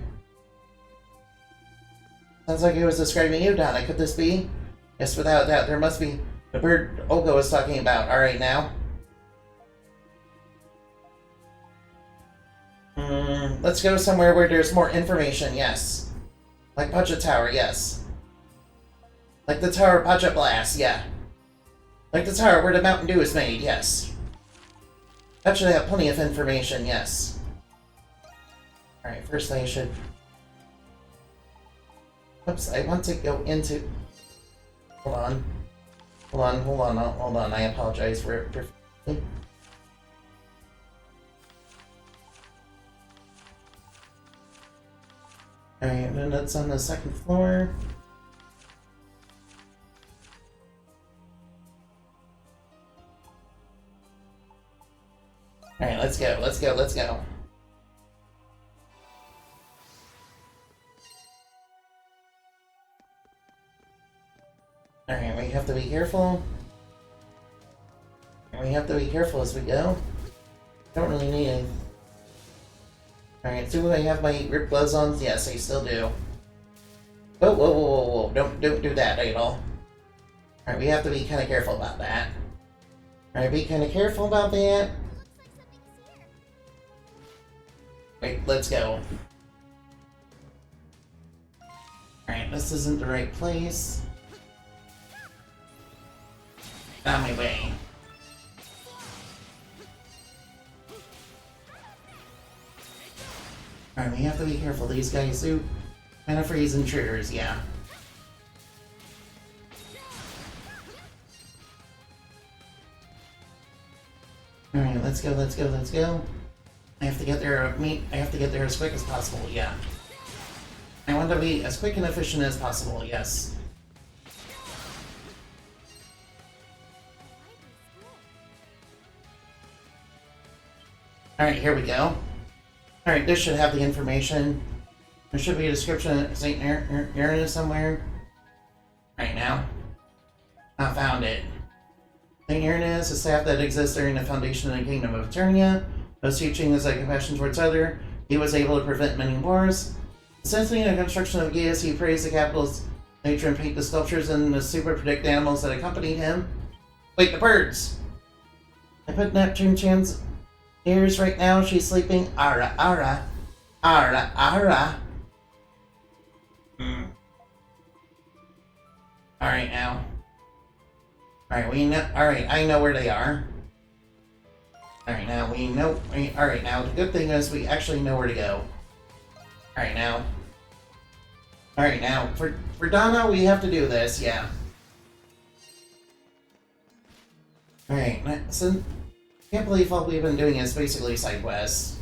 Sounds like he was describing you, Donna. Could this be? Yes, without doubt. There must be the bird Olga was talking about. Alright, now. Let's go somewhere where there's more information, yes. Like Pacha Tower, yes. Like the Tower of Pacha Blast, yeah. Like the tower where the Mountain Dew is made, yes. That should have plenty of information, yes. Alright, first I should... Oops, I want to go into... Hold on. Hold on. I apologize for... Alright, and that's on the second floor. Alright, let's go. Alright, we have to be careful. We have to be careful as we go. Don't really need it. Alright, do I have my ripped gloves on? Yes, I still do. Whoa. Don't do that, Idol. Alright, we have to be kind of careful about that. Alright, be kind of careful about that. Wait, let's go. Alright, this isn't the right place. On my way. Alright, we have to be careful. These guys do kind of freeze intruders, yeah. Alright, let's go. I have to get there as quick as possible, yeah. I want to be as quick and efficient as possible, yes. Alright, here we go. Alright, this should have the information. There should be a description of St. Uranus somewhere. Right now. I found it. St. Uranus, a staff that exists during the foundation of the Kingdom of Eternia. Those teaching is like compassion towards other. He was able to prevent many wars. Assessing the construction of Gaius, he praised the capital's nature and paint the sculptures and the super predict animals that accompanied him. Wait, the birds! I put Neptune Chan's ears right now. She's sleeping. Ara. Alright now. Alright, we know. Alright, I know where they are. Alright, now we know. Alright, now the good thing is we actually know where to go. Alright, now. Alright, now. For Donna, we have to do this, yeah. Alright, so. Can't believe all we've been doing is basically side quests.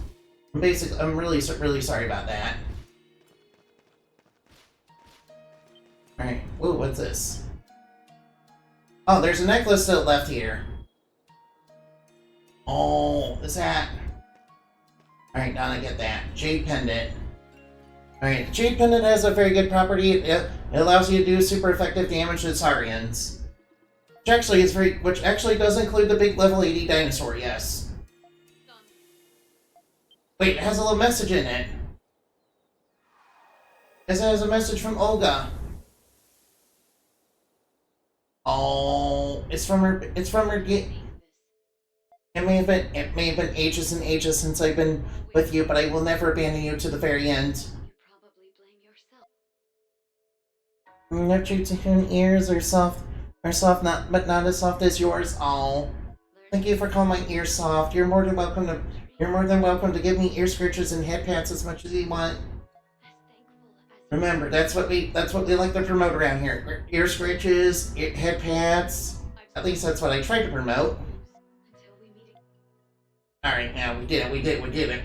I'm really sorry about that. Alright, whoa, what's this? Oh, there's a necklace still left here. Oh, this hat. Alright, Donna, get that. Jade pendant. Alright, the jade pendant has a very good property. It allows you to do super effective damage to Saurians. Which actually does include the big level 80 dinosaur, yes. Wait, it has a little message in it. It has a message from Olga. Oh, it's from her. It may have been ages and ages since I've been with you, but I will never abandon you to the very end. Neptune's ears are soft, but not as soft as yours. Oh, thank you for calling my ears soft. You're more than welcome to give me ear scratches and head pats as much as you want. Remember, that's what we like to promote around here. Ear scratches, head pats. At least that's what I try to promote. Alright, now we did it.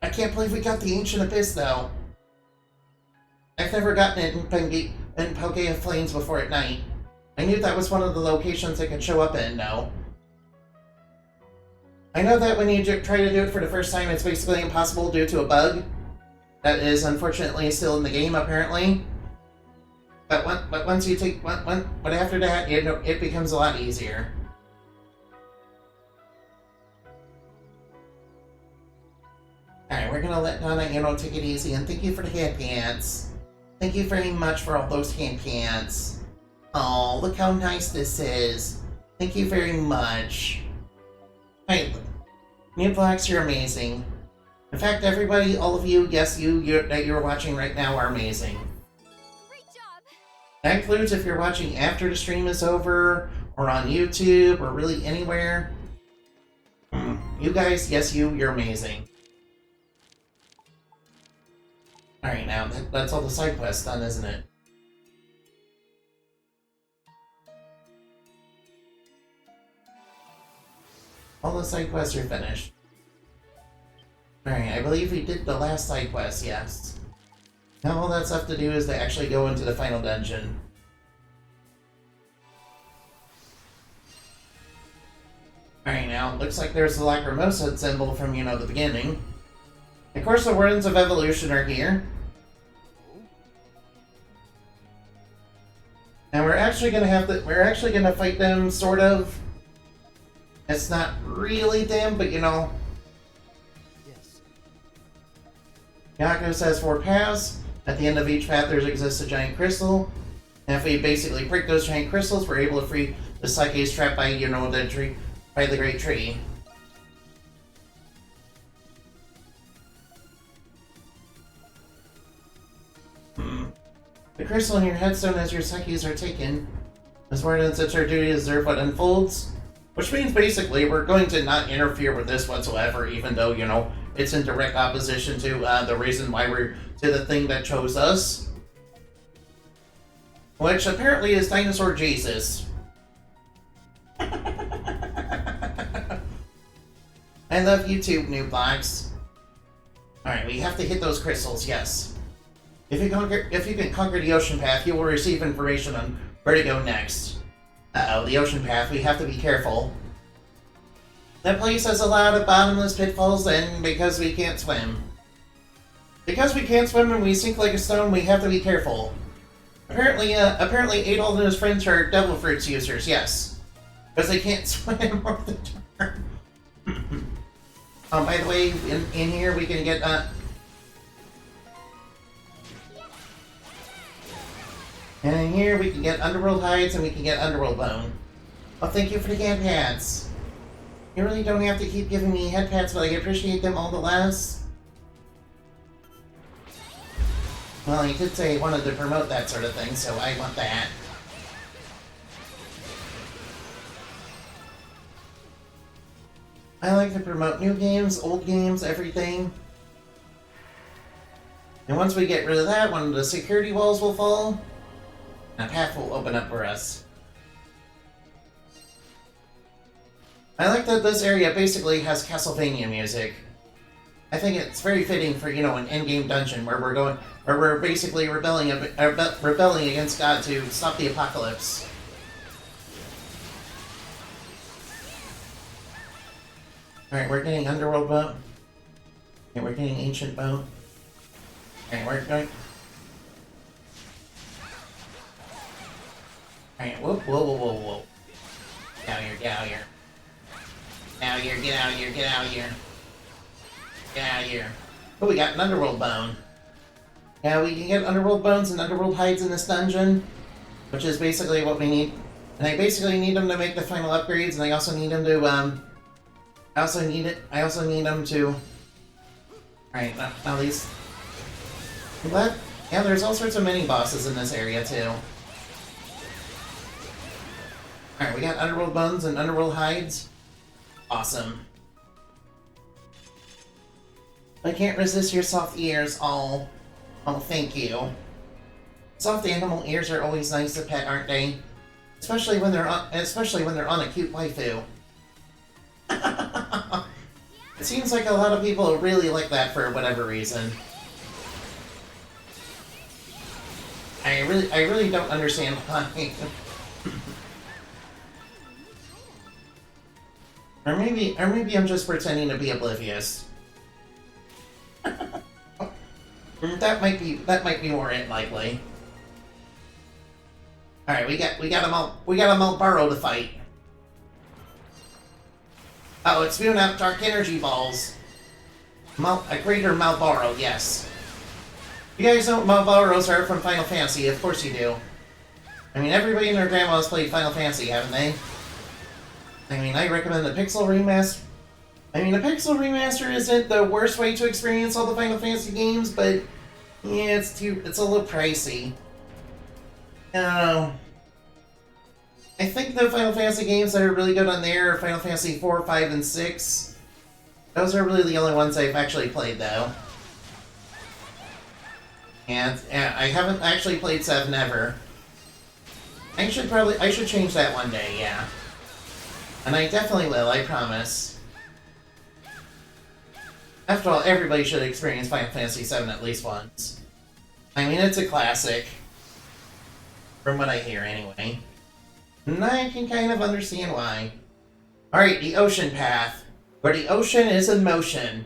I can't believe we got the Ancient Abyss, though. I've never gotten it in Pokea Flames before at night. I knew that was one of the locations I could show up in, though. I know that when you try to do it for the first time, it's basically impossible due to a bug that is unfortunately still in the game apparently. But once you take but after that, you know, it becomes a lot easier. Alright, we're gonna let Donna, you know, take it easy, and thank you for the hand pants. Thank you very much for all those hand pants. Oh, look how nice this is. Thank you very much. Hey, Newblax, you're amazing. In fact, everybody, all of you, yes, that you're watching right now are amazing. Great job! That includes if you're watching after the stream is over, or on YouTube, or really anywhere. You guys, yes, you're amazing. Alright, now, that's all the side quests done, isn't it? All the side quests are finished. Alright, I believe we did the last side quest, yes. Now all that's left to do is to actually go into the final dungeon. Alright, now, looks like there's the Lacrimosa symbol from, you know, the beginning. Of course, the Wardens of Evolution are here. And we're actually gonna fight them, sort of. It's not really them, but you know. Yes. Yaku says 4 paths. At the end of each path there exists a giant crystal. And if we basically break those giant crystals, we're able to free the Psyches trapped by, you know, the tree, by the Great Tree. The crystal in your headstone as your Psyches are taken. As Wardens, it's our duty to observe what unfolds. Which means basically we're going to not interfere with this whatsoever, even though, you know, it's in direct opposition to the reason why we're to the thing that chose us. Which apparently is Dinosaur Jesus. I love you too, Newblax. Alright, we have to hit those crystals, yes. If you can conquer the ocean path, you will receive information on where to go next. Uh-oh, the ocean path, we have to be careful. That place has a lot of bottomless pitfalls, and because we can't swim. Because we can't swim and we sink like a stone, we have to be careful. Apparently Adol and his friends are devil fruits users, yes. Because they can't swim all the time. By the way, in here we can get, and in here we can get Underworld Hides and we can get Underworld Bone. Well, thank you for the hand pats. You really don't have to keep giving me head pats, but I appreciate them all the less. Well, he did say he wanted to promote that sort of thing, so I want that. I like to promote new games, old games, everything. And once we get rid of that, one of the security walls will fall. A path will open up for us. I like that this area basically has Castlevania music. I think it's very fitting for, you know, an endgame dungeon where we're basically rebelling against God to stop the apocalypse. Alright, we're getting Underworld Bone. Okay, we're getting Ancient Bone. Alright, we're going. Alright, whoa. Get out here. Get out here. Oh, we got an Underworld Bone. Yeah, we can get Underworld Bones and Underworld Hides in this dungeon, which is basically what we need. And I basically need them to make the final upgrades, and I also need them to, I also need them to... Alright, now these... What? Yeah, there's all sorts of mini-bosses in this area, too. Alright, we got Underworld Bones and Underworld Hides. Awesome. I can't resist your soft ears, oh, thank you. Soft animal ears are always nice to pet, aren't they? Especially when they're on a cute waifu. It seems like a lot of people really like that for whatever reason. I really don't understand why. Or maybe I'm just pretending to be oblivious. That might be more likely. All right, we got a Malboro to fight. Oh, it's spewing out dark energy balls. A greater Malboro, yes. You guys know what Malboros are from Final Fantasy? Of course you do. I mean, everybody and their grandma has played Final Fantasy, haven't they? I mean, I recommend the Pixel Remaster. I mean, a Pixel Remaster isn't the worst way to experience all the Final Fantasy games, but yeah, it's a little pricey. I think the Final Fantasy games that are really good on there are Final Fantasy 4, 5, and 6. Those are really the only ones I've actually played, though. And I haven't actually played 7 ever. I should change that one day, yeah. And I definitely will, I promise. After all, everybody should experience Final Fantasy 7 at least once. I mean, it's a classic. From what I hear, anyway. And I can kind of understand why. Alright, the ocean path. Where the ocean is in motion.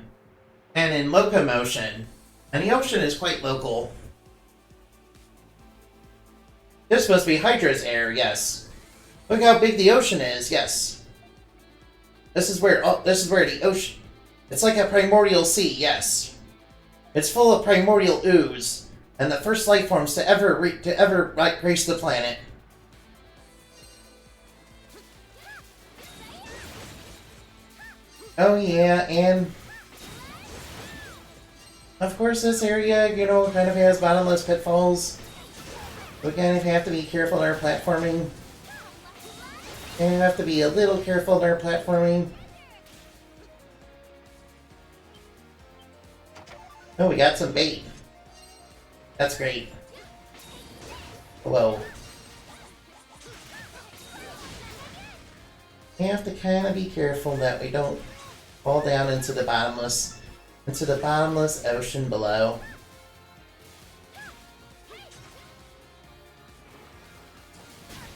And in locomotion. And the ocean is quite local. This must be Hydra's air, yes. Look how big the ocean is, yes. This is where the ocean... It's like a primordial sea, yes. It's full of primordial ooze. And the first life forms to ever grace the planet. Oh yeah, and of course this area, you know, kind of has bottomless pitfalls. We kind of have to be careful in our platforming. And have to be a little careful in our platforming. Oh, we got some bait. That's great. Whoa. We have to kind of be careful that we don't fall down into the bottomless ocean below.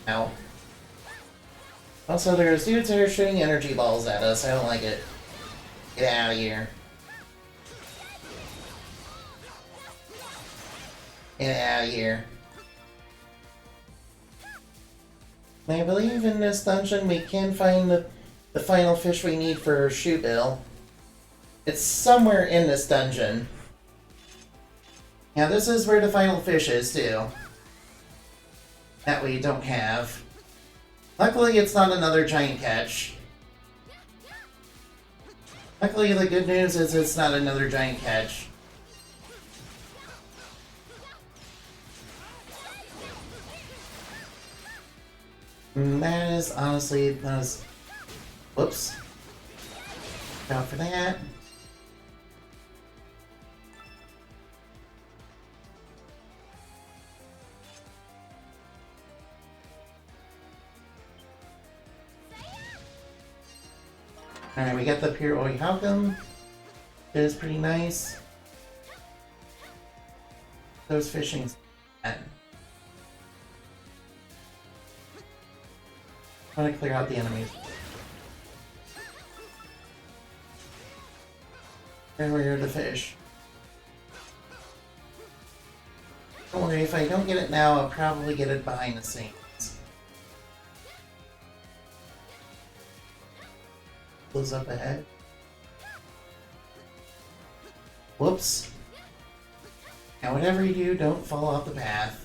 Ow. Also, there's dudes that are shooting energy balls at us. I don't like it. Get out of here. Get out of here. I believe in this dungeon we can find the final fish we need for Shoebill. It's somewhere in this dungeon. Now this is where the final fish is too. That we don't have. Luckily it's not another giant catch. Luckily the good news is it's not another giant catch. That is honestly, whoops. Go for that. Alright, we got the Pure Oi Halcom. It is pretty nice. Those fishing. I want to clear out the enemies. And where are the fish? Don't worry, if I don't get it now, I'll probably get it behind the scenes. Close up ahead. Whoops. Now whatever you do, don't fall off the path.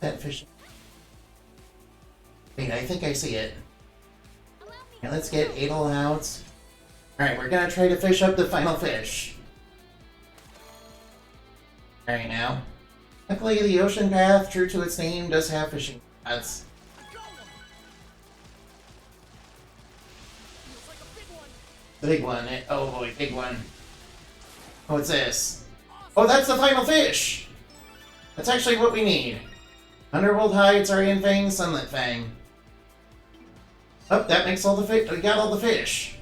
That fish. Wait, I think I see it. Okay, let's get Adel out. Alright, we're gonna try to fish up the final fish. Alright now. Luckily the ocean path, true to its name, does have fishing spots. The big one. Oh boy, big one. Oh, what's this? Oh, that's the final fish! That's actually what we need. Underworld Hide, Saurian Fang, Sunlit Fang. Oh, that makes all the fish. We got all the fish.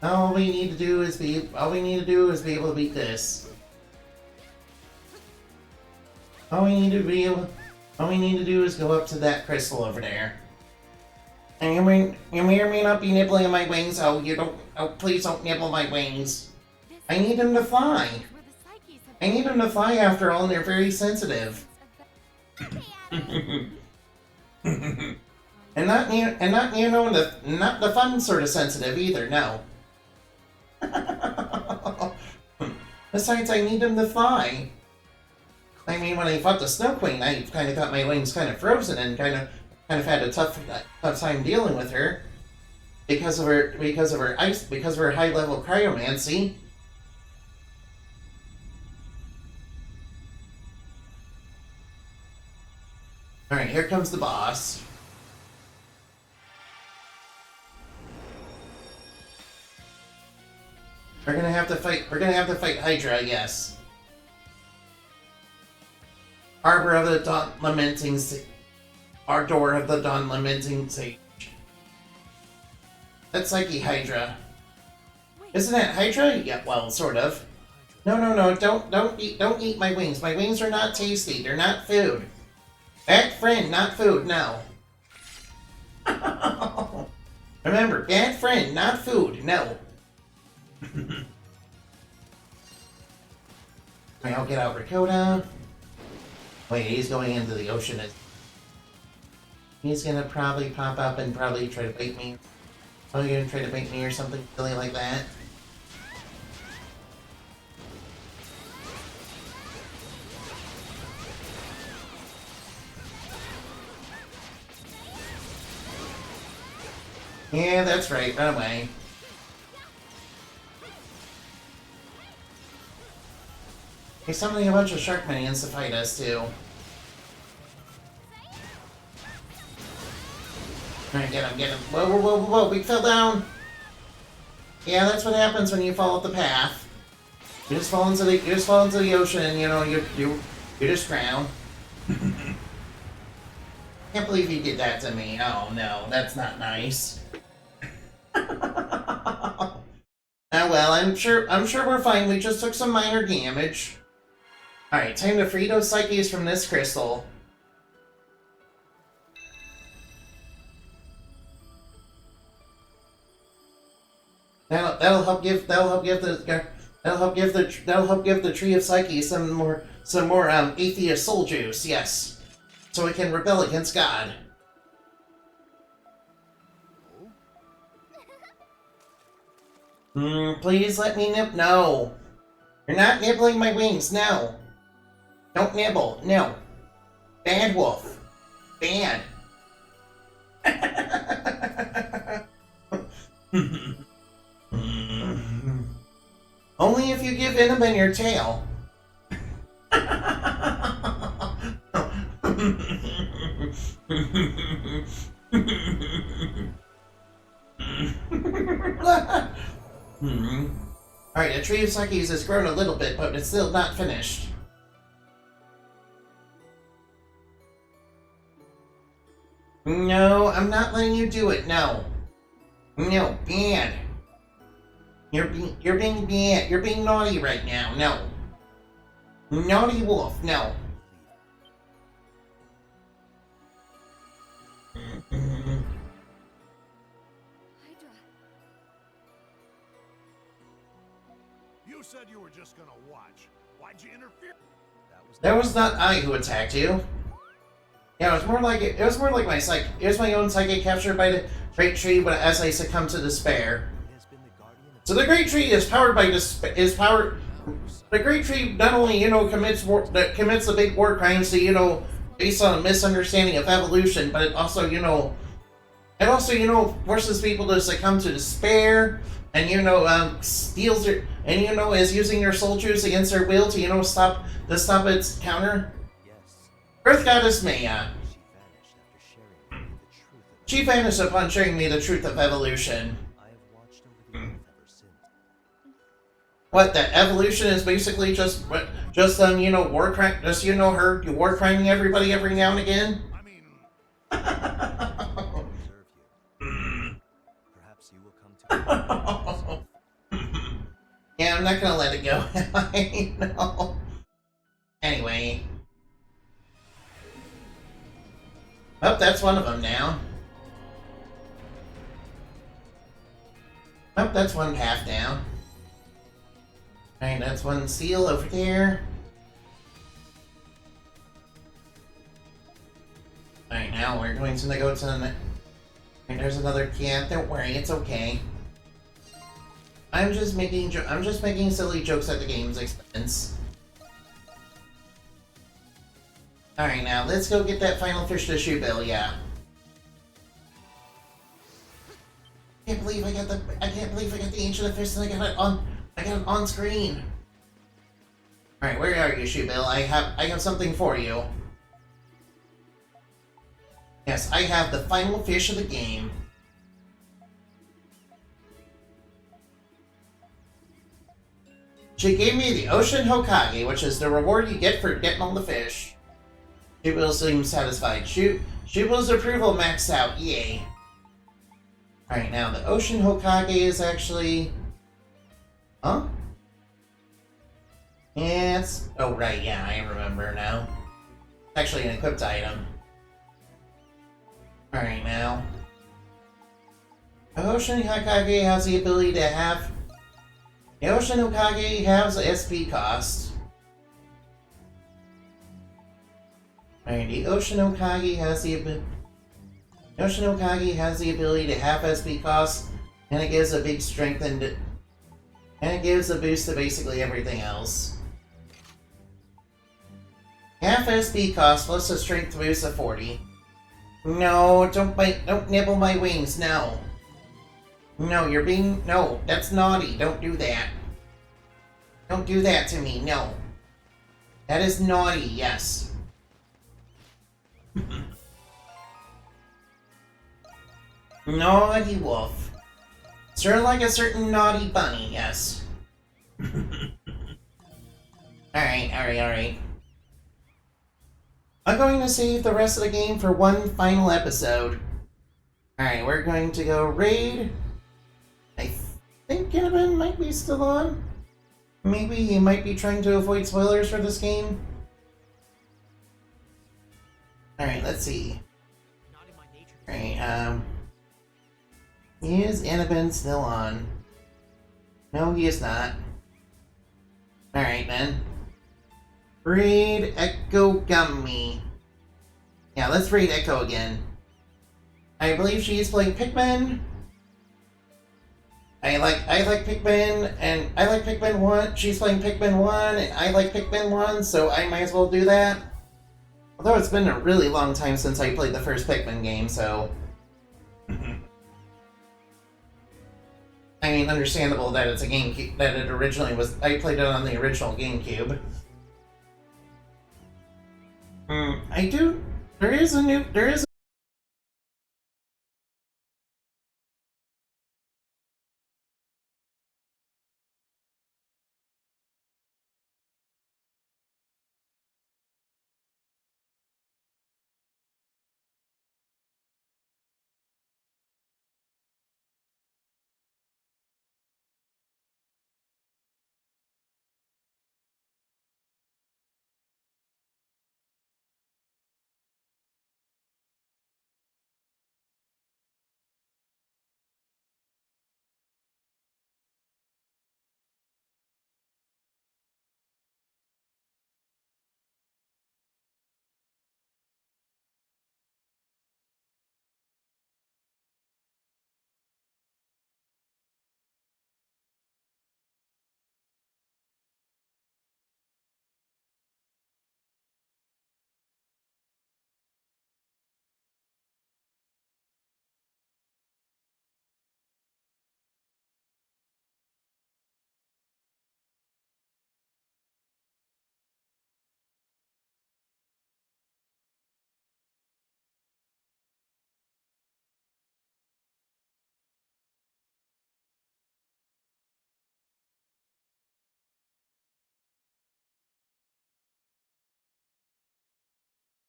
All we need to do is be able to beat this. All we need to do is go up to that crystal over there. And you may or may not be nibbling on my wings. Oh, you don't. Oh, please don't nibble my wings. This I need him to fly. is where the psyches have I need him to fly after all, and they're very sensitive. Hey, Adam. And not not the fun sort of sensitive either. No. Besides, I need him to fly. I mean, when I fought the Snow Queen, I kind of got my wings kind of frozen and kind of had a tough time dealing with her because of her high level cryomancy. All right, here comes the boss. We're gonna have to fight Hydra, yes. Arbor of the Dawn Lamenting Ardor of the Dawn Lamenting Sage. That's Psyche Hydra. Isn't that Hydra? Yeah, well, sort of. No, don't eat my wings. My wings are not tasty. They're not food. Bad friend, not food, no. Remember, bad friend, not food, no. I'll get out Ricotta. Wait, he's going into the ocean. He's gonna probably pop up and probably try to bait me. Oh, you're gonna try to bait me or something silly like that? Yeah, that's right. Run away. He's summoning a bunch of shark minions to fight us, too. Alright, get him. Whoa, we fell down! Yeah, that's what happens when you fall off the path. You just fall into the ocean and, you know, you just drown. Can't believe you did that to me. Oh, no, that's not nice. Oh, well, I'm sure we're fine. We just took some minor damage. Alright, time to free those psyches from this crystal. That'll help give the tree of psyche some more atheist soul juice, yes. So it can rebel against God. Please let me nib. No. You're not nibbling my wings, no. Don't nibble, no. Bad wolf. Bad. Only if you give venom in your tail. Alright, the tree of psyches has grown a little bit, but it's still not finished. No, I'm not letting you do it, no. No, bad. You're being bad. You're being naughty right now, no. Naughty wolf, no. Hydra. You said you were just gonna watch. Why'd you interfere? That was not I who attacked you. Yeah, it was more like my psych. It was my own psychic captured by the great tree, but as I succumbed to despair. So the great tree is powered by The great tree not only commits the big war crimes, based on a misunderstanding of evolution, but it also forces people to succumb to despair, and steals their is using their soul juice against their will to stop its counter. Earth Goddess Maya. She vanished upon sharing me the truth of evolution. What, that evolution is basically just war crime, her war criming everybody every now and again? I mean, Perhaps you will come to. Yeah, I'm not gonna let it go. I know. Anyway. Oh, that's one of them now. Oh, that's one path down. Alright, that's one seal over there. Alright, now we're going to go to the... Alright, there's another cat. Don't worry, it's okay. I'm just making silly jokes at the game's expense. Alright, now let's go get that final fish to shoe bill, yeah. I can't believe I got the ancient of fish and I got it on screen. Alright, where are you, shoe bill? I have something for you. Yes, I have the final fish of the game. She gave me the Ocean Hokage, which is the reward you get for getting all the fish. Shubill seems satisfied. Shubill's approval maxed out. Yay. Alright, now the Ocean Hokage is actually... Huh? Yeah, it's... Oh, right, yeah, I remember now. It's actually an equipped item. Alright, now. The Ocean Hokage has the ability to have... The Ocean Hokage has a SP cost. Alright, the Ocean Hokage has the ability to have SP cost, and it gives a big strength and it gives a boost to basically everything else. Half SP cost plus a strength boost of 40. No, don't nibble my wings, no. No, no, that's naughty, don't do that. Don't do that to me, no. That is naughty, yes. Naughty wolf. Sort of like a certain naughty bunny, yes. Alright. I'm going to save the rest of the game for one final episode. Alright, we're going to go raid. I think Gannabin might be still on. Maybe he might be trying to avoid spoilers for this game. Alright, let's see. Alright, is Annabin still on? No, he is not. Alright, then. Raid Echo Gummy. Yeah, let's raid Echo again. I believe she is playing Pikmin. I like Pikmin, and I like Pikmin 1. She's playing Pikmin 1, and I like Pikmin 1, so I might as well do that. Although it's been a really long time since I played the first Pikmin game, so... I mean, understandable that it's a GameCube, that it originally was... I played it on the original GameCube. There is